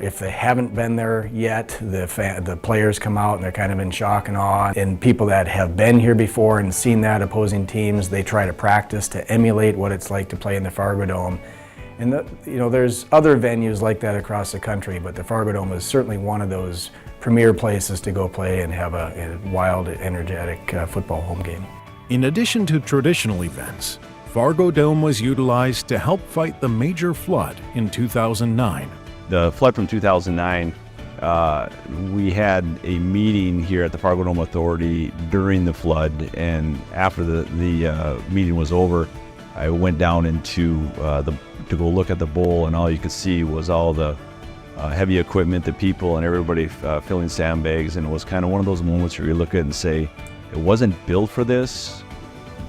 if they haven't been there yet, the players come out and they're kind of in shock and awe. And people that have been here before and seen that opposing teams, they try to practice to emulate what it's like to play in the Fargo Dome. And there's other venues like that across the country, but the Fargo Dome is certainly one of those premier places to go play and have a wild, energetic football home game. In addition to traditional events, Fargo Dome was utilized to help fight the major flood in 2009. The flood from 2009, we had a meeting here at the Fargo Dome Authority during the flood, and after the meeting was over, I went down into to go look at the bowl, and all you could see was all the heavy equipment, the people, and everybody filling sandbags, and it was kind of one of those moments where you look at it and say, it wasn't built for this,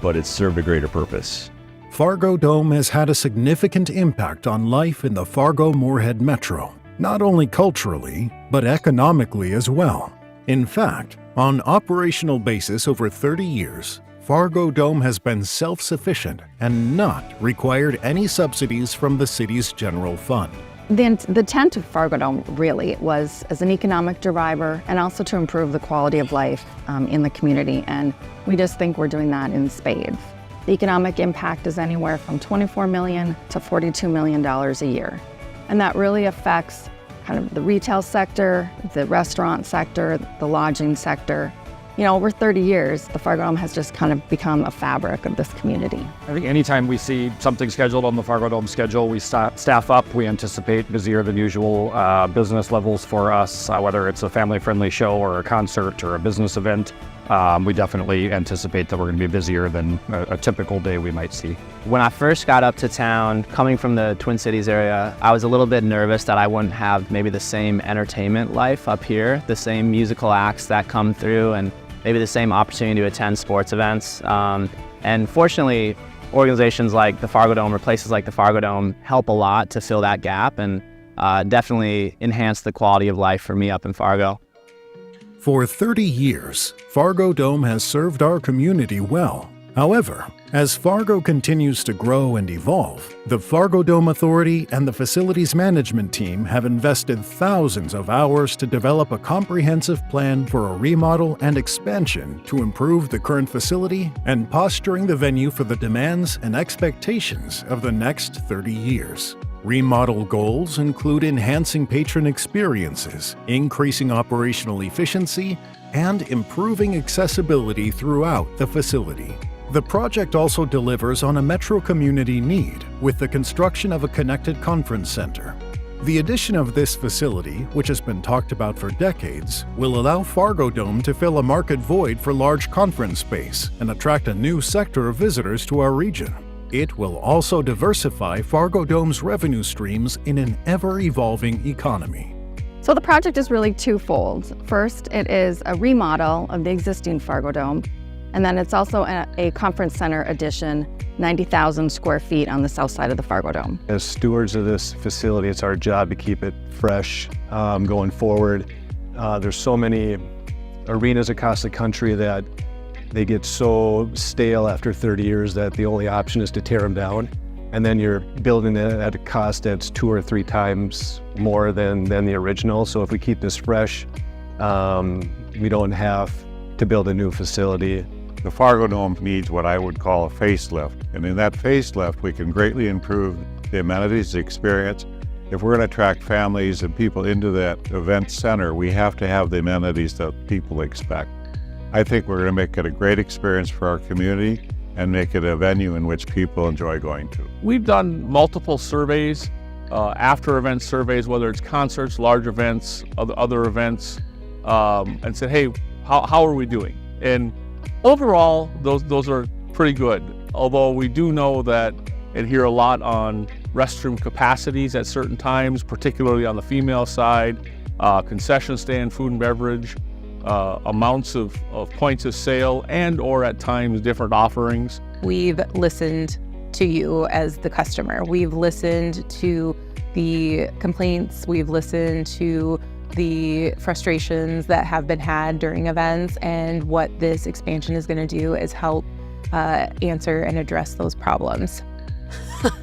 but it served a greater purpose. Fargo Dome has had a significant impact on life in the Fargo-Moorhead Metro, not only culturally, but economically as well. In fact, on operational basis over 30 years, Fargo Dome has been self-sufficient and not required any subsidies from the city's general fund. The intent of Fargo Dome really was as an economic driver and also to improve the quality of life in the community, and we just think we're doing that in spades. The economic impact is anywhere from $24 million to $42 million a year, and that really affects kind of the retail sector, the restaurant sector, the lodging sector. Over 30 years, the Fargo Dome has just kind of become a fabric of this community. I think anytime we see something scheduled on the Fargo Dome schedule, we staff up. We anticipate busier than usual business levels for us, whether it's a family-friendly show or a concert or a business event. We definitely anticipate that we're going to be busier than a typical day we might see. When I first got up to town, coming from the Twin Cities area, I was a little bit nervous that I wouldn't have maybe the same entertainment life up here, the same musical acts that come through, and maybe the same opportunity to attend sports events. And fortunately, organizations like the Fargo Dome or places like the Fargo Dome help a lot to fill that gap and definitely enhance the quality of life for me up in Fargo. For 30 years, Fargo Dome has served our community well, However, as Fargo continues to grow and evolve, the FARGODOME Authority and the facilities management team have invested thousands of hours to develop a comprehensive plan for a remodel and expansion to improve the current facility and posturing the venue for the demands and expectations of the next 30 years. Remodel goals include enhancing patron experiences, increasing operational efficiency, and improving accessibility throughout the facility. The project also delivers on a metro community need with the construction of a connected conference center. The addition of this facility, which has been talked about for decades, will allow FARGODOME to fill a market void for large conference space and attract a new sector of visitors to our region. It will also diversify FARGODOME's revenue streams in an ever-evolving economy. So the project is really twofold. First, it is a remodel of the existing FARGODOME, and then it's also a conference center addition, 90,000 square feet on the south side of the FARGODOME. As stewards of this facility, it's our job to keep it fresh going forward. There's so many arenas across the country that they get so stale after 30 years that the only option is to tear them down. And then you're building it at a cost that's 2 or 3 times more than the original. So if we keep this fresh, we don't have to build a new facility. The FARGODOME needs what I would call a facelift. And in that facelift, we can greatly improve the amenities, the experience. If we're going to attract families and people into that event center, we have to have the amenities that people expect. I think we're going to make it a great experience for our community and make it a venue in which people enjoy going to. We've done multiple surveys, after event surveys, whether it's concerts, large events, other events, and said, hey, how are we doing? And overall, those are pretty good. Although we do know that and hear a lot on restroom capacities at certain times, particularly on the female side, concession stand, food and beverage, amounts of points of sale, and or at times different offerings. We've listened to you as the customer. We've listened to the complaints. We've listened to the frustrations that have been had during events, and what this expansion is going to do is help answer and address those problems.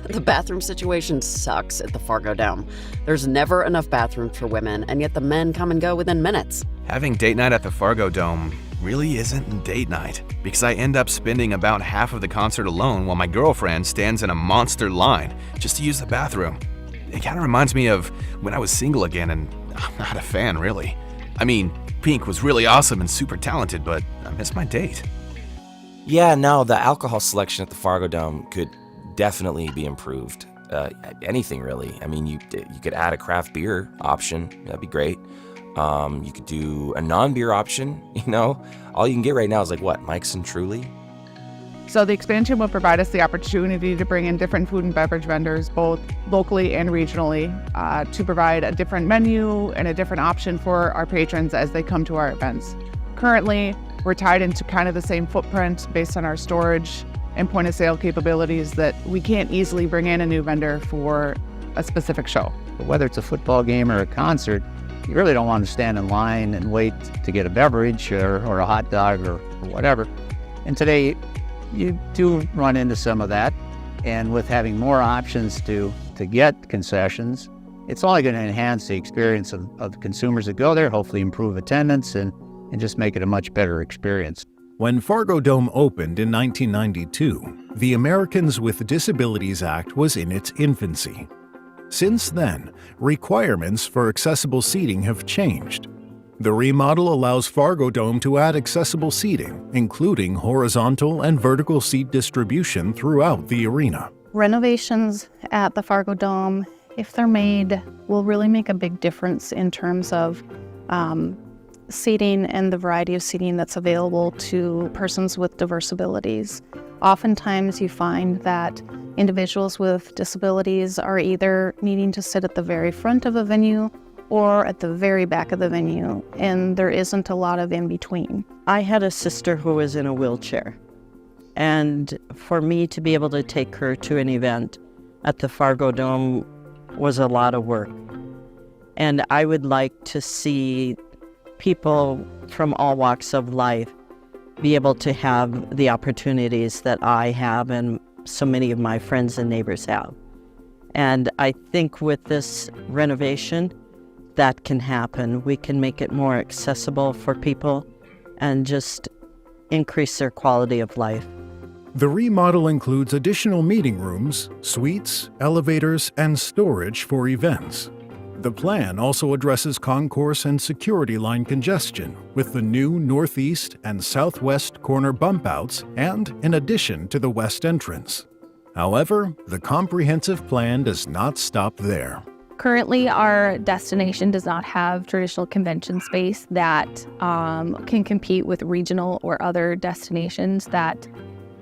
The bathroom situation sucks at the FARGODOME. There's never enough bathrooms for women, and yet the men come and go within minutes. Having date night at the FARGODOME really isn't date night, because I end up spending about half of the concert alone while my girlfriend stands in a monster line just to use the bathroom. It kind of reminds me of when I was single again, and I'm not a fan, really. I mean, Pink was really awesome and super talented, but I missed my date. Yeah, no, the alcohol selection at the FARGODOME could definitely be improved. Anything, really. I mean, you could add a craft beer option. That'd be great. You could do a non-beer option, All you can get right now is like, what, Mike's and Truly? So the expansion will provide us the opportunity to bring in different food and beverage vendors, both locally and regionally, to provide a different menu and a different option for our patrons as they come to our events. Currently, we're tied into kind of the same footprint based on our storage and point of sale capabilities that we can't easily bring in a new vendor for a specific show. Whether it's a football game or a concert, you really don't want to stand in line and wait to get a beverage or a hot dog or whatever. And today, you do run into some of that, and with having more options to get concessions, it's only going to enhance the experience of consumers that go there, hopefully improve attendance and just make it a much better experience. When FARGODOME opened in 1992, the Americans with Disabilities Act was in its infancy. Since then, requirements for accessible seating have changed. The remodel allows FARGODOME to add accessible seating, including horizontal and vertical seat distribution throughout the arena. Renovations at the FARGODOME, if they're made, will really make a big difference in terms of seating and the variety of seating that's available to persons with diverse abilities. Oftentimes you find that individuals with disabilities are either needing to sit at the very front of a venue or at the very back of the venue, and there isn't a lot of in between. I had a sister who was in a wheelchair, and for me to be able to take her to an event at the FARGODOME was a lot of work. And I would like to see people from all walks of life be able to have the opportunities that I have and so many of my friends and neighbors have. And I think with this renovation, that can happen. We can make it more accessible for people and just increase their quality of life. The remodel includes additional meeting rooms, suites, elevators, and storage for events. The plan also addresses concourse and security line congestion with the new northeast and southwest corner bump outs and in addition to the west entrance. However, the comprehensive plan does not stop there. Currently, our destination does not have traditional convention space that can compete with regional or other destinations that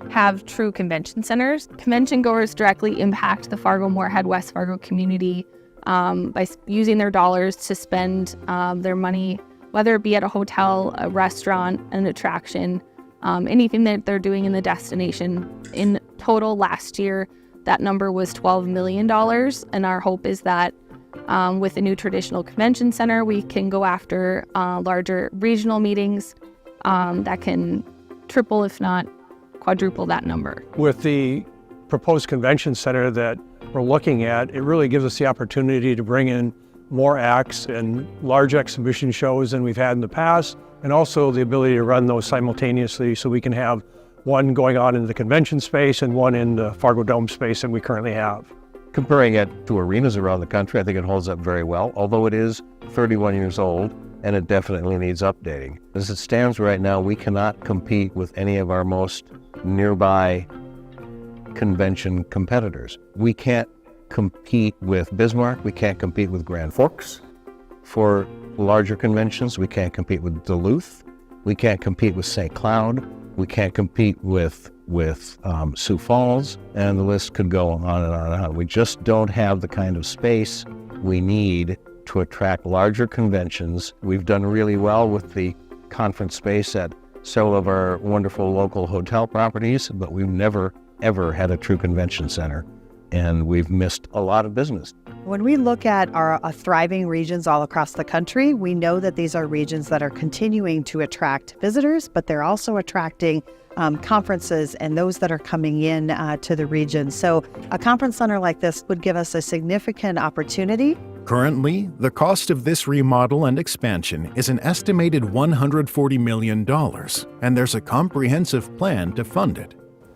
have true convention centers. Convention goers directly impact the Fargo-Moorhead, West Fargo community by using their dollars to spend their money, whether it be at a hotel, a restaurant, an attraction, anything that they're doing in the destination. In total last year, that number was $12 million, and our hope is that with a new traditional convention center, we can go after larger regional meetings that can triple, if not quadruple that number. With the proposed convention center that we're looking at, it really gives us the opportunity to bring in more acts and large exhibition shows than we've had in the past, and also the ability to run those simultaneously so we can have one going on in the convention space and one in the Fargo Dome space that we currently have. Comparing it to arenas around the country, I think it holds up very well, although it is 31 years old and it definitely needs updating. As it stands right now, we cannot compete with any of our most nearby convention competitors. We can't compete with Bismarck, we can't compete with Grand Forks for larger conventions, we can't compete with Duluth, we can't compete with St. Cloud, we can't compete with Sioux Falls, and the list could go on and on and on. We just don't have the kind of space we need to attract larger conventions. We've done really well with the conference space at several of our wonderful local hotel properties, but we've never, ever had a true convention center, and we've missed a lot of business. When we look at our thriving regions all across the country, we know that these are regions that are continuing to attract visitors, but they're also attracting conferences and those that are coming in to the region. So a conference center like this would give us a significant opportunity. Currently, the cost of this remodel and expansion is an estimated $140 million, and there's a comprehensive plan to fund it.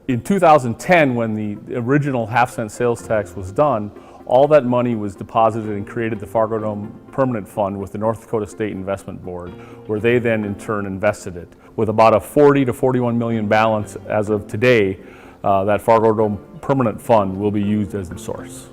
In 2010, when the original half-cent sales tax was done, all that money was deposited and created the Fargo Dome Permanent Fund with the North Dakota State Investment Board, where they then in turn invested it. With about a 40 to 41 million balance as of today, that Fargo Dome Permanent Fund will be used as the source.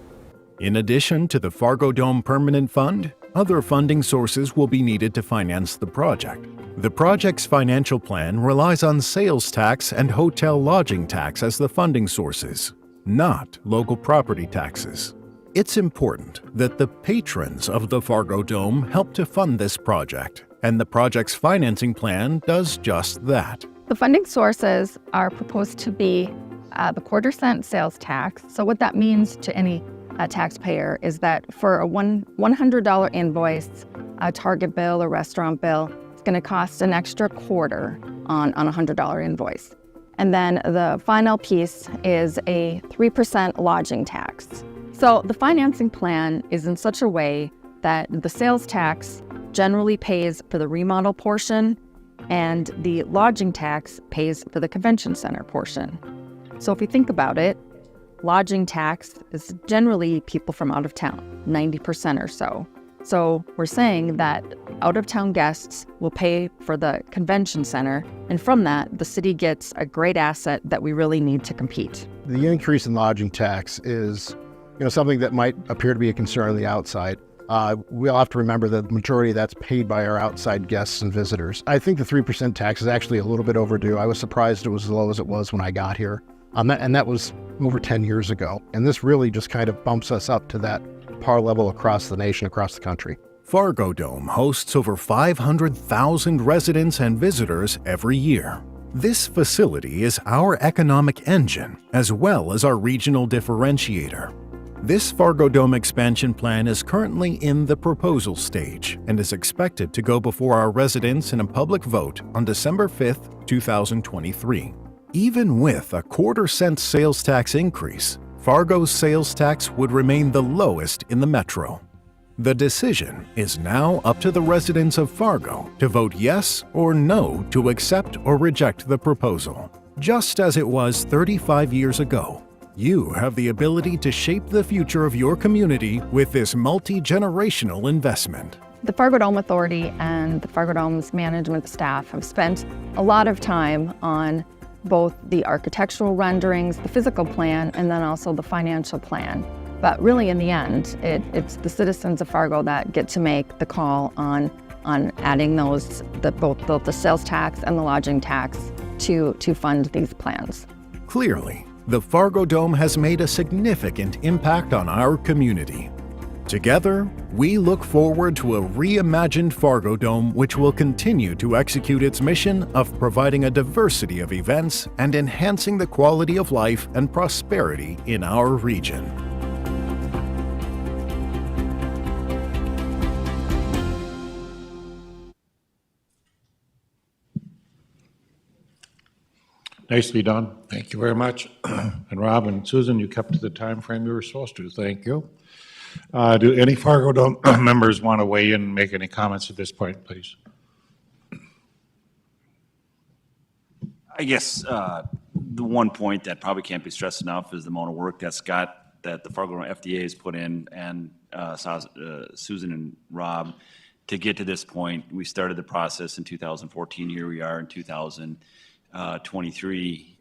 In addition to the Fargo Dome Permanent Fund, other funding sources will be needed to finance the project. The project's financial plan relies on sales tax and hotel lodging tax as the funding sources, not local property taxes. It's important that the patrons of the Fargo Dome help to fund this project, and the project's financing plan does just that. The funding sources are proposed to be the quarter-cent sales tax. So what that means to any taxpayer is that for a $100 invoice, a Target bill or restaurant bill, it's going to cost an extra quarter on a $100 invoice. And then the final piece is a 3% lodging tax. So the financing plan is in such a way that the sales tax generally pays for the remodel portion and the lodging tax pays for the convention center portion. So if you think about it, lodging tax is generally people from out of town, 90% or so. So we're saying that out-of-town guests will pay for the convention center, and from that, the city gets a great asset that we really need to compete. The increase in lodging tax is something that might appear to be a concern on the outside. We all have to remember that the majority of that's paid by our outside guests and visitors. I think the 3% tax is actually a little bit overdue. I was surprised it was as low as it was when I got here. And that was over 10 years ago. And this really just kind of bumps us up to that par level across the nation, across the country. Fargo Dome hosts over 500,000 residents and visitors every year. This facility is our economic engine as well as our regional differentiator. This Fargo Dome expansion plan is currently in the proposal stage and is expected to go before our residents in a public vote on December 5th, 2023. Even with a quarter-cent sales tax increase, Fargo's sales tax would remain the lowest in the metro. The decision is now up to the residents of Fargo to vote yes or no to accept or reject the proposal. Just as it was 35 years ago, you have the ability to shape the future of your community with this multi-generational investment. The Fargo Dome Authority and the Fargo Dome's management staff have spent a lot of time on both the architectural renderings, the physical plan, and then also the financial plan. But really, in the end, it's the citizens of Fargo that get to make the call on adding those, both the sales tax and the lodging tax to fund these plans. Clearly, the Fargo Dome has made a significant impact on our community. Together, we look forward to a reimagined Fargo Dome which will continue to execute its mission of providing a diversity of events and enhancing the quality of life and prosperity in our region. Nicely done. Thank you very much. And Rob and Susan, you kept to the time frame you were supposed to. Thank you. Do any Fargo Dome members want to weigh in and make any comments at this point, please? I guess the one point that probably can't be stressed enough is the amount of work that the Fargo FDA has put in, and Susan and Rob, to get to this point. We started the process in 2014. Here we are in 2023.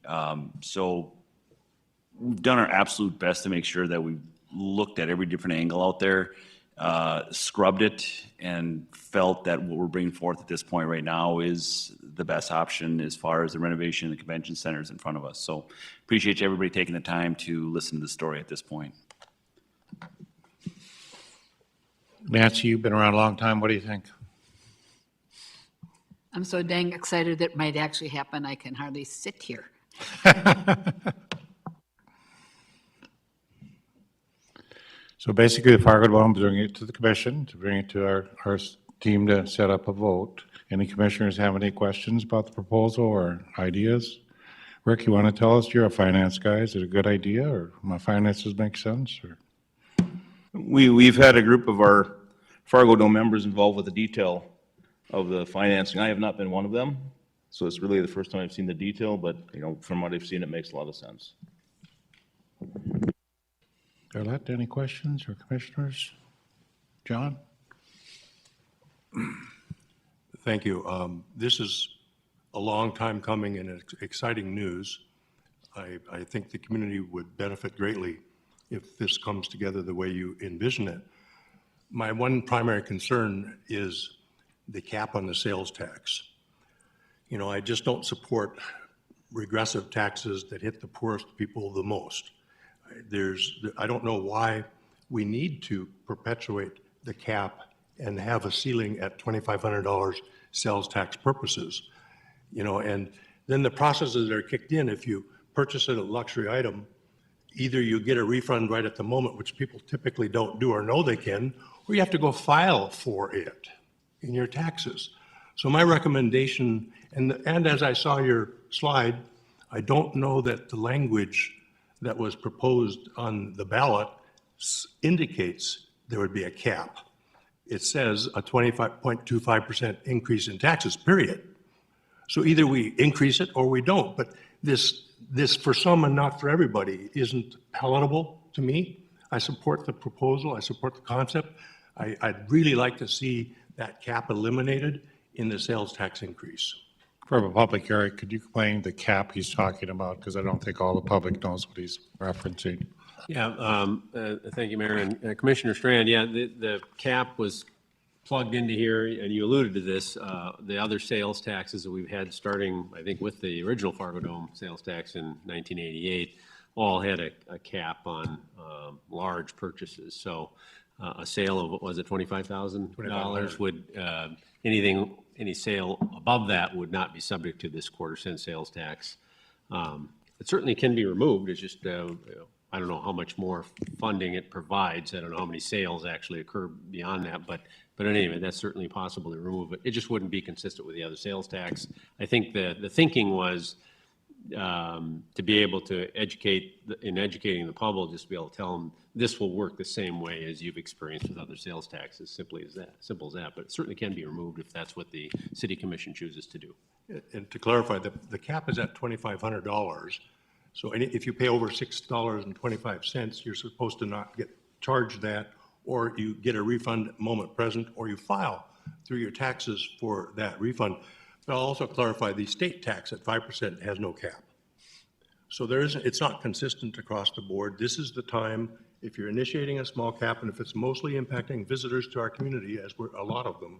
So we've done our absolute best to make sure that we've looked at every different angle out there, scrubbed it, and felt that what we're bringing forth at this point right now is the best option as far as the renovation of the convention centers in front of us. So appreciate everybody taking the time to listen to the story at this point. Nancy, you've been around a long time. What do you think? I'm so dang excited it might actually happen, I can hardly sit here. So basically, the Fargo Dome is bringing it to the commission, to bring it to our team to set up a vote. Any commissioners have any questions about the proposal or ideas? Rick, you want to tell us? You're a finance guy. Is it a good idea, or my finances make sense? Or? We've had a group of our Fargo Dome members involved with the detail of the financing. I have not been one of them, so it's really the first time I've seen the detail, but from what I've seen, it makes a lot of sense. Arlette, any questions or commissioners? John? Thank you. This is a long time coming and exciting news. I think the community would benefit greatly if this comes together the way you envision it. My one primary concern is the cap on the sales tax. I just don't support regressive taxes that hit the poorest people the most. I don't know why we need to perpetuate the cap and have a ceiling at $2,500 sales tax purposes. And then the processes that are kicked in, if you purchase a luxury item, either you get a refund right at the moment, which people typically don't do or know they can, or you have to go file for it in your taxes. So my recommendation, and as I saw your slide, I don't know that the language that was proposed on the ballot indicates there would be a cap. It says a 25.25% increase in taxes, period. So either we increase it or we don't, but this for some and not for everybody isn't palatable to me. I support the proposal, I support the concept. I'd really like to see that cap eliminated in the sales tax increase. For a public area, could you explain the cap he's talking about? Because I don't think all the public knows what he's referencing. Yeah, thank you, Mayor. And Commissioner Strand, yeah, the cap was plugged into here, and you alluded to this, the other sales taxes that we've had starting, I think, with the original Fargo Dome sales tax in 1988, all had a cap on large purchases. So a sale of, what was it, $25,000 would, any sale above that would not be subject to this quarter-cent sales tax. It certainly can be removed. It's just I don't know how much more funding it provides. I don't know how many sales actually occur beyond that, but anyway, that's certainly possible to remove it. It just wouldn't be consistent with the other sales tax. I think the thinking was to be able to educating the public, just to be able to tell them this will work the same way as you've experienced with other sales taxes, simple as that. But it certainly can be removed if that's what the city commission chooses to do. And to clarify, the cap is at $2,500. So if you pay over $6.25, you're supposed to not get charged that, or you get a refund moment present, or you file through your taxes for that refund. But I'll also clarify, the state tax at 5% has no cap. So it's not consistent across the board. This is the time, if you're initiating a small cap, and if it's mostly impacting visitors to our community, as we're a lot of them,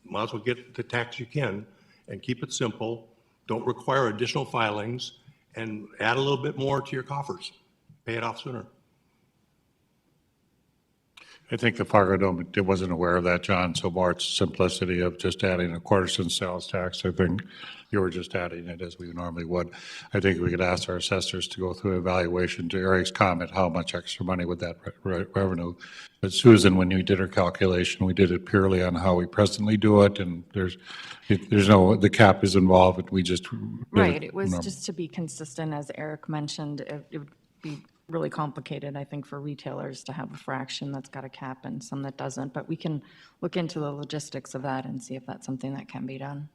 might as well get the tax you can and keep it simple. Don't require additional filings, and add a little bit more to your coffers. Pay it off sooner. I think the Fargo Dome wasn't aware of that, John, so more it's simplicity of just adding a quarter-cent sales tax. I think you were just adding it as we normally would. I think we could ask our assessors to go through an evaluation, to Eric's comment, how much extra money would that revenue. But Susan, when you did her calculation, we did it purely on how we presently do it, and there's no, the cap is involved, but we just. Right, it was just to be consistent, as Eric mentioned. It would be really complicated, I think, for retailers to have a fraction that's got a cap and some that doesn't, but we can look into the logistics of that and see if that's something that can be done.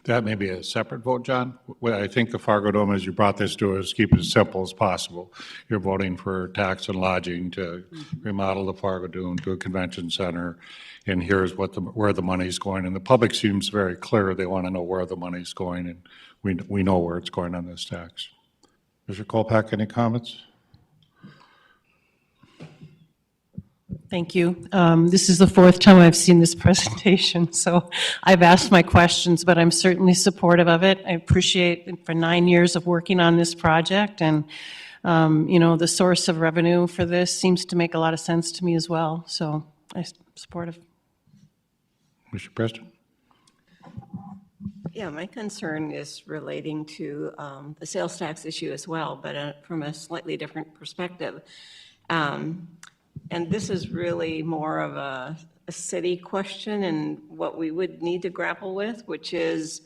That may be a separate vote, John. Well, I think the Fargo Dome, as you brought this to us, keep it as simple as possible. You're voting for tax and lodging to remodel the Fargo Dome to a convention center, and here's where the money's going. And the public seems very clear. They want to know where the money's going, and we know where it's going on this tax. Mr. Kolpak, any comments? Thank you. This is the fourth time I've seen this presentation, so I've asked my questions, but I'm certainly supportive of it. I appreciate it for 9 years of working on this project, and the source of revenue for this seems to make a lot of sense to me as well, so I'm supportive. Mr. Preston? Yeah, my concern is relating to the sales tax issue as well, but from a slightly different perspective. And this is really more of a city question and what we would need to grapple with, which is,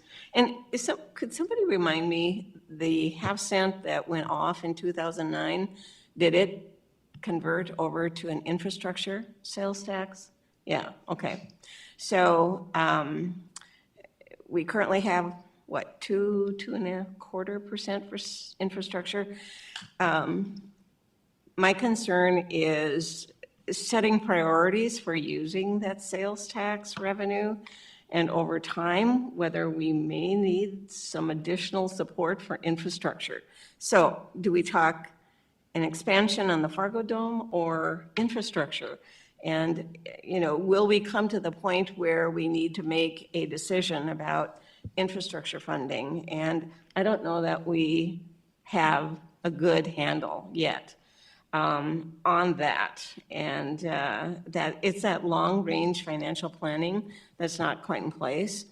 could somebody remind me, the half cent that went off in 2009, did it convert over to an infrastructure sales tax? Yeah, okay. So we currently have, what, 2.25% for infrastructure? My concern is setting priorities for using that sales tax revenue, and over time, whether we may need some additional support for infrastructure. So do we talk an expansion on the Fargo Dome or infrastructure? And, will we come to the point where we need to make a decision about infrastructure funding? And I don't know that we have a good handle yet on that, and that it's that long-range financial planning that's not quite in place.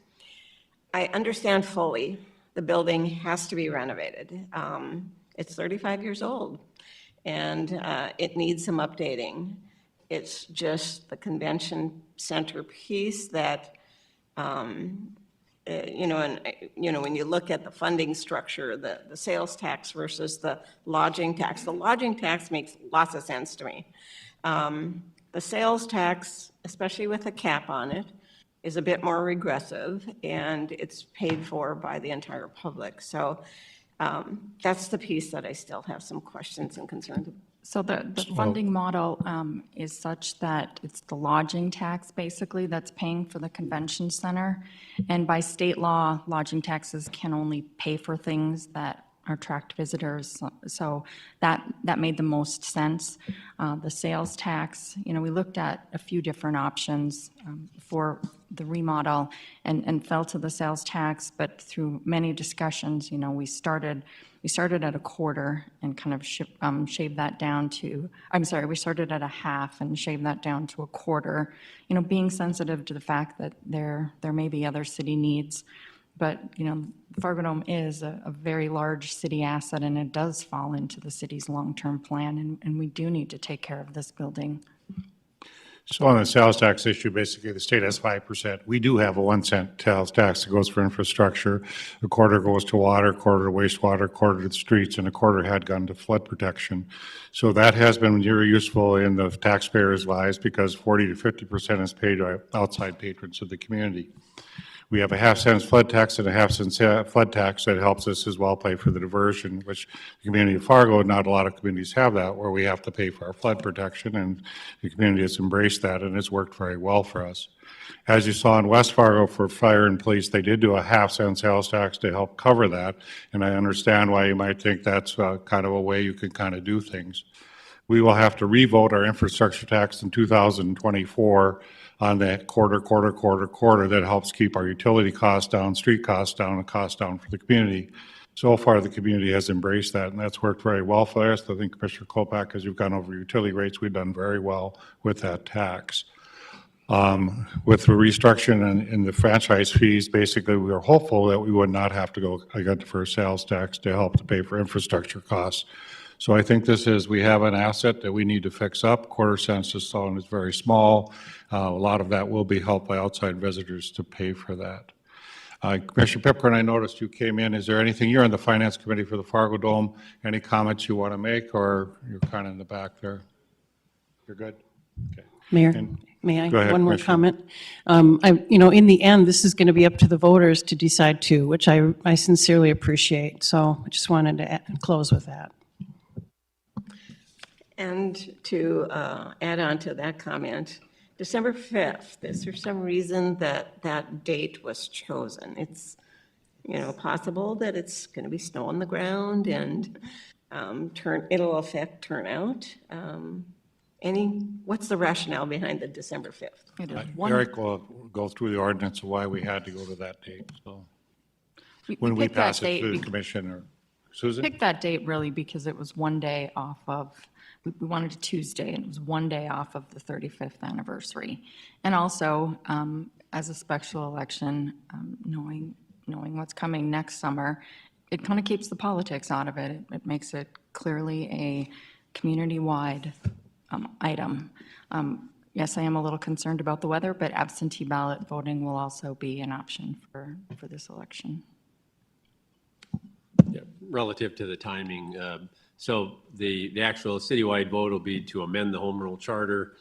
I understand fully the building has to be renovated. It's 35 years old, and it needs some updating. It's just the convention center piece that when you look at the funding structure, the sales tax versus the lodging tax makes lots of sense to me. The sales tax, especially with a cap on it, is a bit more regressive, and it's paid for by the entire public. So that's the piece that I still have some questions and concerns about. So the funding model is such that it's the lodging tax, basically, that's paying for the convention center. And by state law, lodging taxes can only pay for things that attract visitors. So that made the most sense. The sales tax, we looked at a few different options for the remodel and fell to the sales tax, but through many discussions, we started at a quarter and kind of shaved that down to, we started at a half and shaved that down to a quarter, being sensitive to the fact that there may be other city needs. But, FARGODOME is a very large city asset, and it does fall into the city's long-term plan, and we do need to take care of this building. So on the sales tax issue, basically, the state has 5%. We do have a 1 cent sales tax that goes for infrastructure. A quarter goes to water, quarter to wastewater, quarter to the streets, and a quarter had gone to flood protection. So that has been very useful in the taxpayers' lives because 40 to 50% is paid by outside patrons of the community. We have a half-cent flood tax and a half-cent flood tax that helps us as well pay for the diversion, which the community of Fargo, not a lot of communities have that, where we have to pay for our flood protection, and the community has embraced that, and it's worked very well for us. As you saw in West Fargo for fire and police, they did do a half-cent sales tax to help cover that, and I understand why you might think that's kind of a way you can kind of do things. We will have to revote our infrastructure tax in 2024 on that quarter that helps keep our utility costs down, street costs down, and costs down for the community. So far, the community has embraced that, and that's worked very well for us. I think, Commissioner Kolpak, as you've gone over utility rates, we've done very well with that tax. With the restructuring and the franchise fees, basically, we were hopeful that we would not have to go again for a sales tax to help to pay for infrastructure costs. So I think we have an asset that we need to fix up. Quarter cents is very small. A lot of that will be helped by outside visitors to pay for that. Commissioner Pipkin, I noticed you came in. Is there anything, you're on the Finance Committee for the Fargo Dome, any comments you want to make, or you're kind of in the back there? You're good? Okay. Mayor, may I? One more comment. In the end, this is going to be up to the voters to decide too, which I sincerely appreciate. So I just wanted to close with that. And to add on to that comment, December 5th, is there some reason that date was chosen? It's, possible that it's going to be snow on the ground and it'll affect turnout. What's the rationale behind the December 5th? Eric will go through the ordinance of why we had to go to that date. So when we picked that pass it date to the commission, or Susan? Picked that date really because it was one day off of, we wanted a Tuesday, and it was one day off of the 35th anniversary. And also, as a special election, knowing what's coming next summer, it kind of keeps the politics out of it. It makes it clearly a community-wide item. Yes, I am a little concerned about the weather, but absentee ballot voting will also be an option for this election. Yeah, relative to the timing, so the actual citywide vote will be to amend the home rule charter,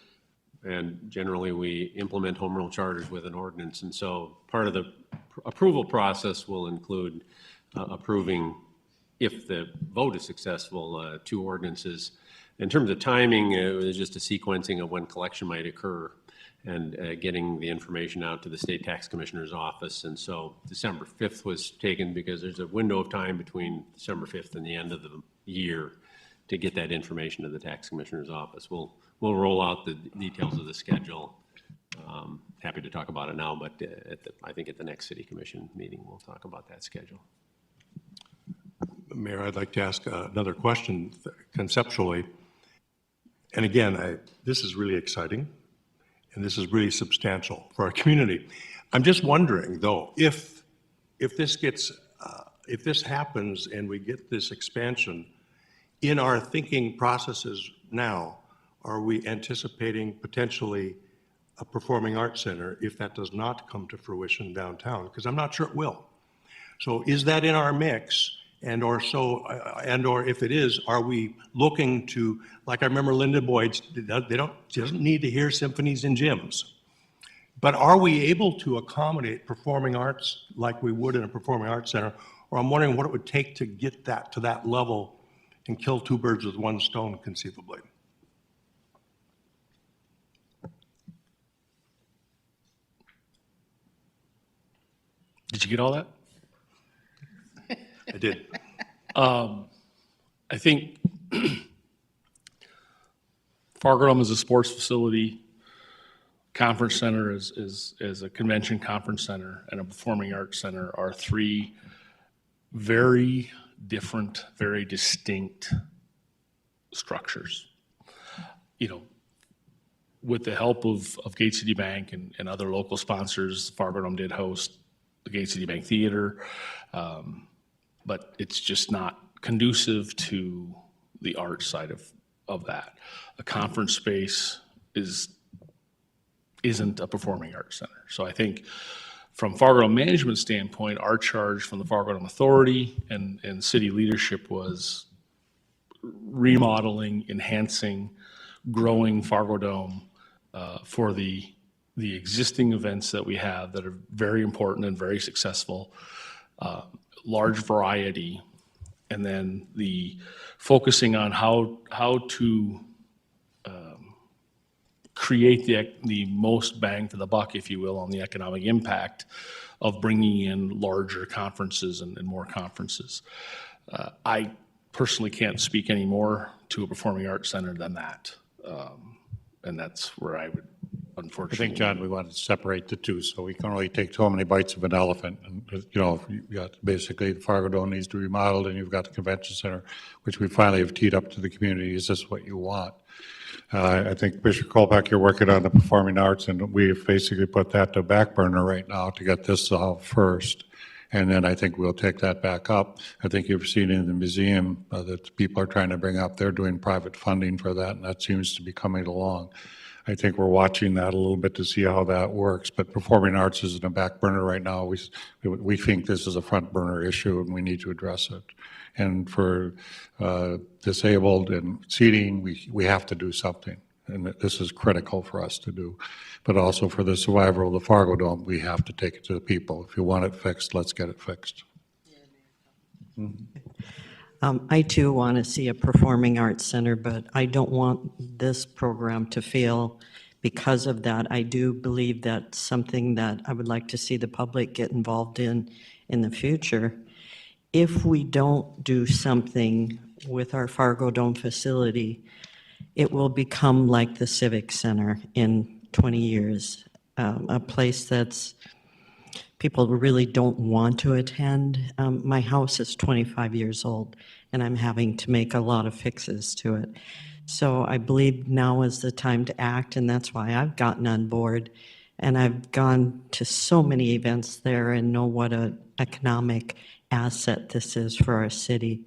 and generally we implement home rule charters with an ordinance, and so part of the approval process will include approving, if the vote is successful, 2 ordinances. In terms of timing, it was just a sequencing of when collection might occur and getting the information out to the state tax commissioner's office. And so December 5th was taken because there's a window of time between December 5th and the end of the year to get that information to the tax commissioner's office. We'll roll out the details of the schedule. Happy to talk about it now, but I think at the next city commission meeting, we'll talk about that schedule. Mayor, I'd like to ask another question conceptually. And again, this is really exciting, and this is really substantial for our community. I'm just wondering, though, if this happens and we get this expansion, in our thinking processes now, are we anticipating potentially a performing arts center if that does not come to fruition downtown? Because I'm not sure it will. So is that in our mix? And or if it is, are we looking to, like I remember Linda Boyd's, she doesn't need to hear symphonies in gyms. But are we able to accommodate performing arts like we would in a performing arts center? Or I'm wondering what it would take to get that to that level and kill 2 birds with 1 stone conceivably. Did you get all that? I did. I think FARGODOME is a sports facility, conference center is a convention conference center, and a performing arts center are 3 very different, very distinct structures. With the help of Gate City Bank and other local sponsors, FARGODOME did host the Gate City Bank Theater, but it's just not conducive to the art side of that. A conference space isn't a performing arts center. So I think from FARGODOME management standpoint, our charge from the FARGODOME Authority and city leadership was remodeling, enhancing, growing FARGODOME for the existing events that we have that are very important and very successful, large variety, and then the focusing on how to create the most bang for the buck, if you will, on the economic impact of bringing in larger conferences and more conferences. I personally can't speak any more to a performing arts center than that. And that's where I would I unfortunately. think, John, we wanted to separate the two, so we can only take so many bites of an elephant. And, you know, you got basically the FARGODOME needs to be remodeled, and you've got the convention center, which we finally have teed up to the community. Is this what you want? I think, Commissioner Colbeck, you're working on the performing arts, and we've basically put that to back burner right now to get this solved first. And then I think we'll take that back up. I think you've seen in the museum that people are trying to bring up, they're doing private funding for that, and that seems to be coming along. I think we're watching that a little bit to see how that works, but performing arts is in a back burner right now. We think this is a front burner issue and we need to address it. And for disabled and seating, we have to do something. And this is critical for us to do. But also for the survival of the FARGODOME, we have to take it to the people. If you want it fixed, let's get it fixed. I too want to see a performing arts center, but I don't want this program to fail because of that. I do believe that's something that I would like to see the public get involved in the future. If we don't do something with our FARGODOME facility, it will become like the Civic Center in 20 years, a place that's people really don't want to attend. My house is 25 years old, and I'm having to make a lot of fixes to it. So I believe now is the time to act, and that's why I've gotten on board. And I've gone to so many events there and know what an economic asset this is for our city.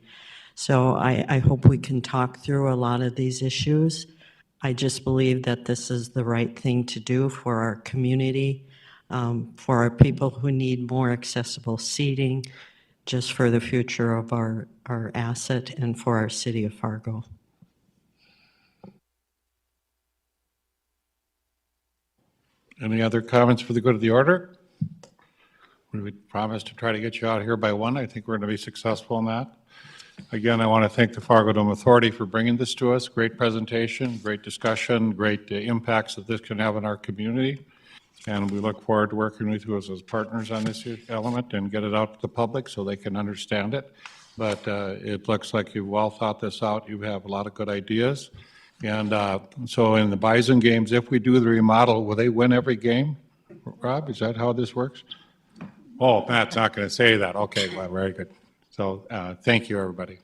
So I hope we can talk through a lot of these issues. I just believe that this is the right thing to do for our community, for our people who need more accessible seating, just for the future of our asset and for our city of Fargo. Any other comments for the good of the order? We promised to try to get you out here by 1. I think we're going to be successful in that. Again, I want to thank the FARGODOME Authority for bringing this to us. Great presentation, great discussion, great impacts that this can have on our community. And we look forward to working with you as partners on this element and get it out to the public so they can understand it. But it looks like you've well thought this out. You have a lot of good ideas. And so in the Bison games, if we do the remodel, will they win every game? Rob, is that how this works? Oh, Matt's not going to say that. Okay, well, very good. So thank you, everybody.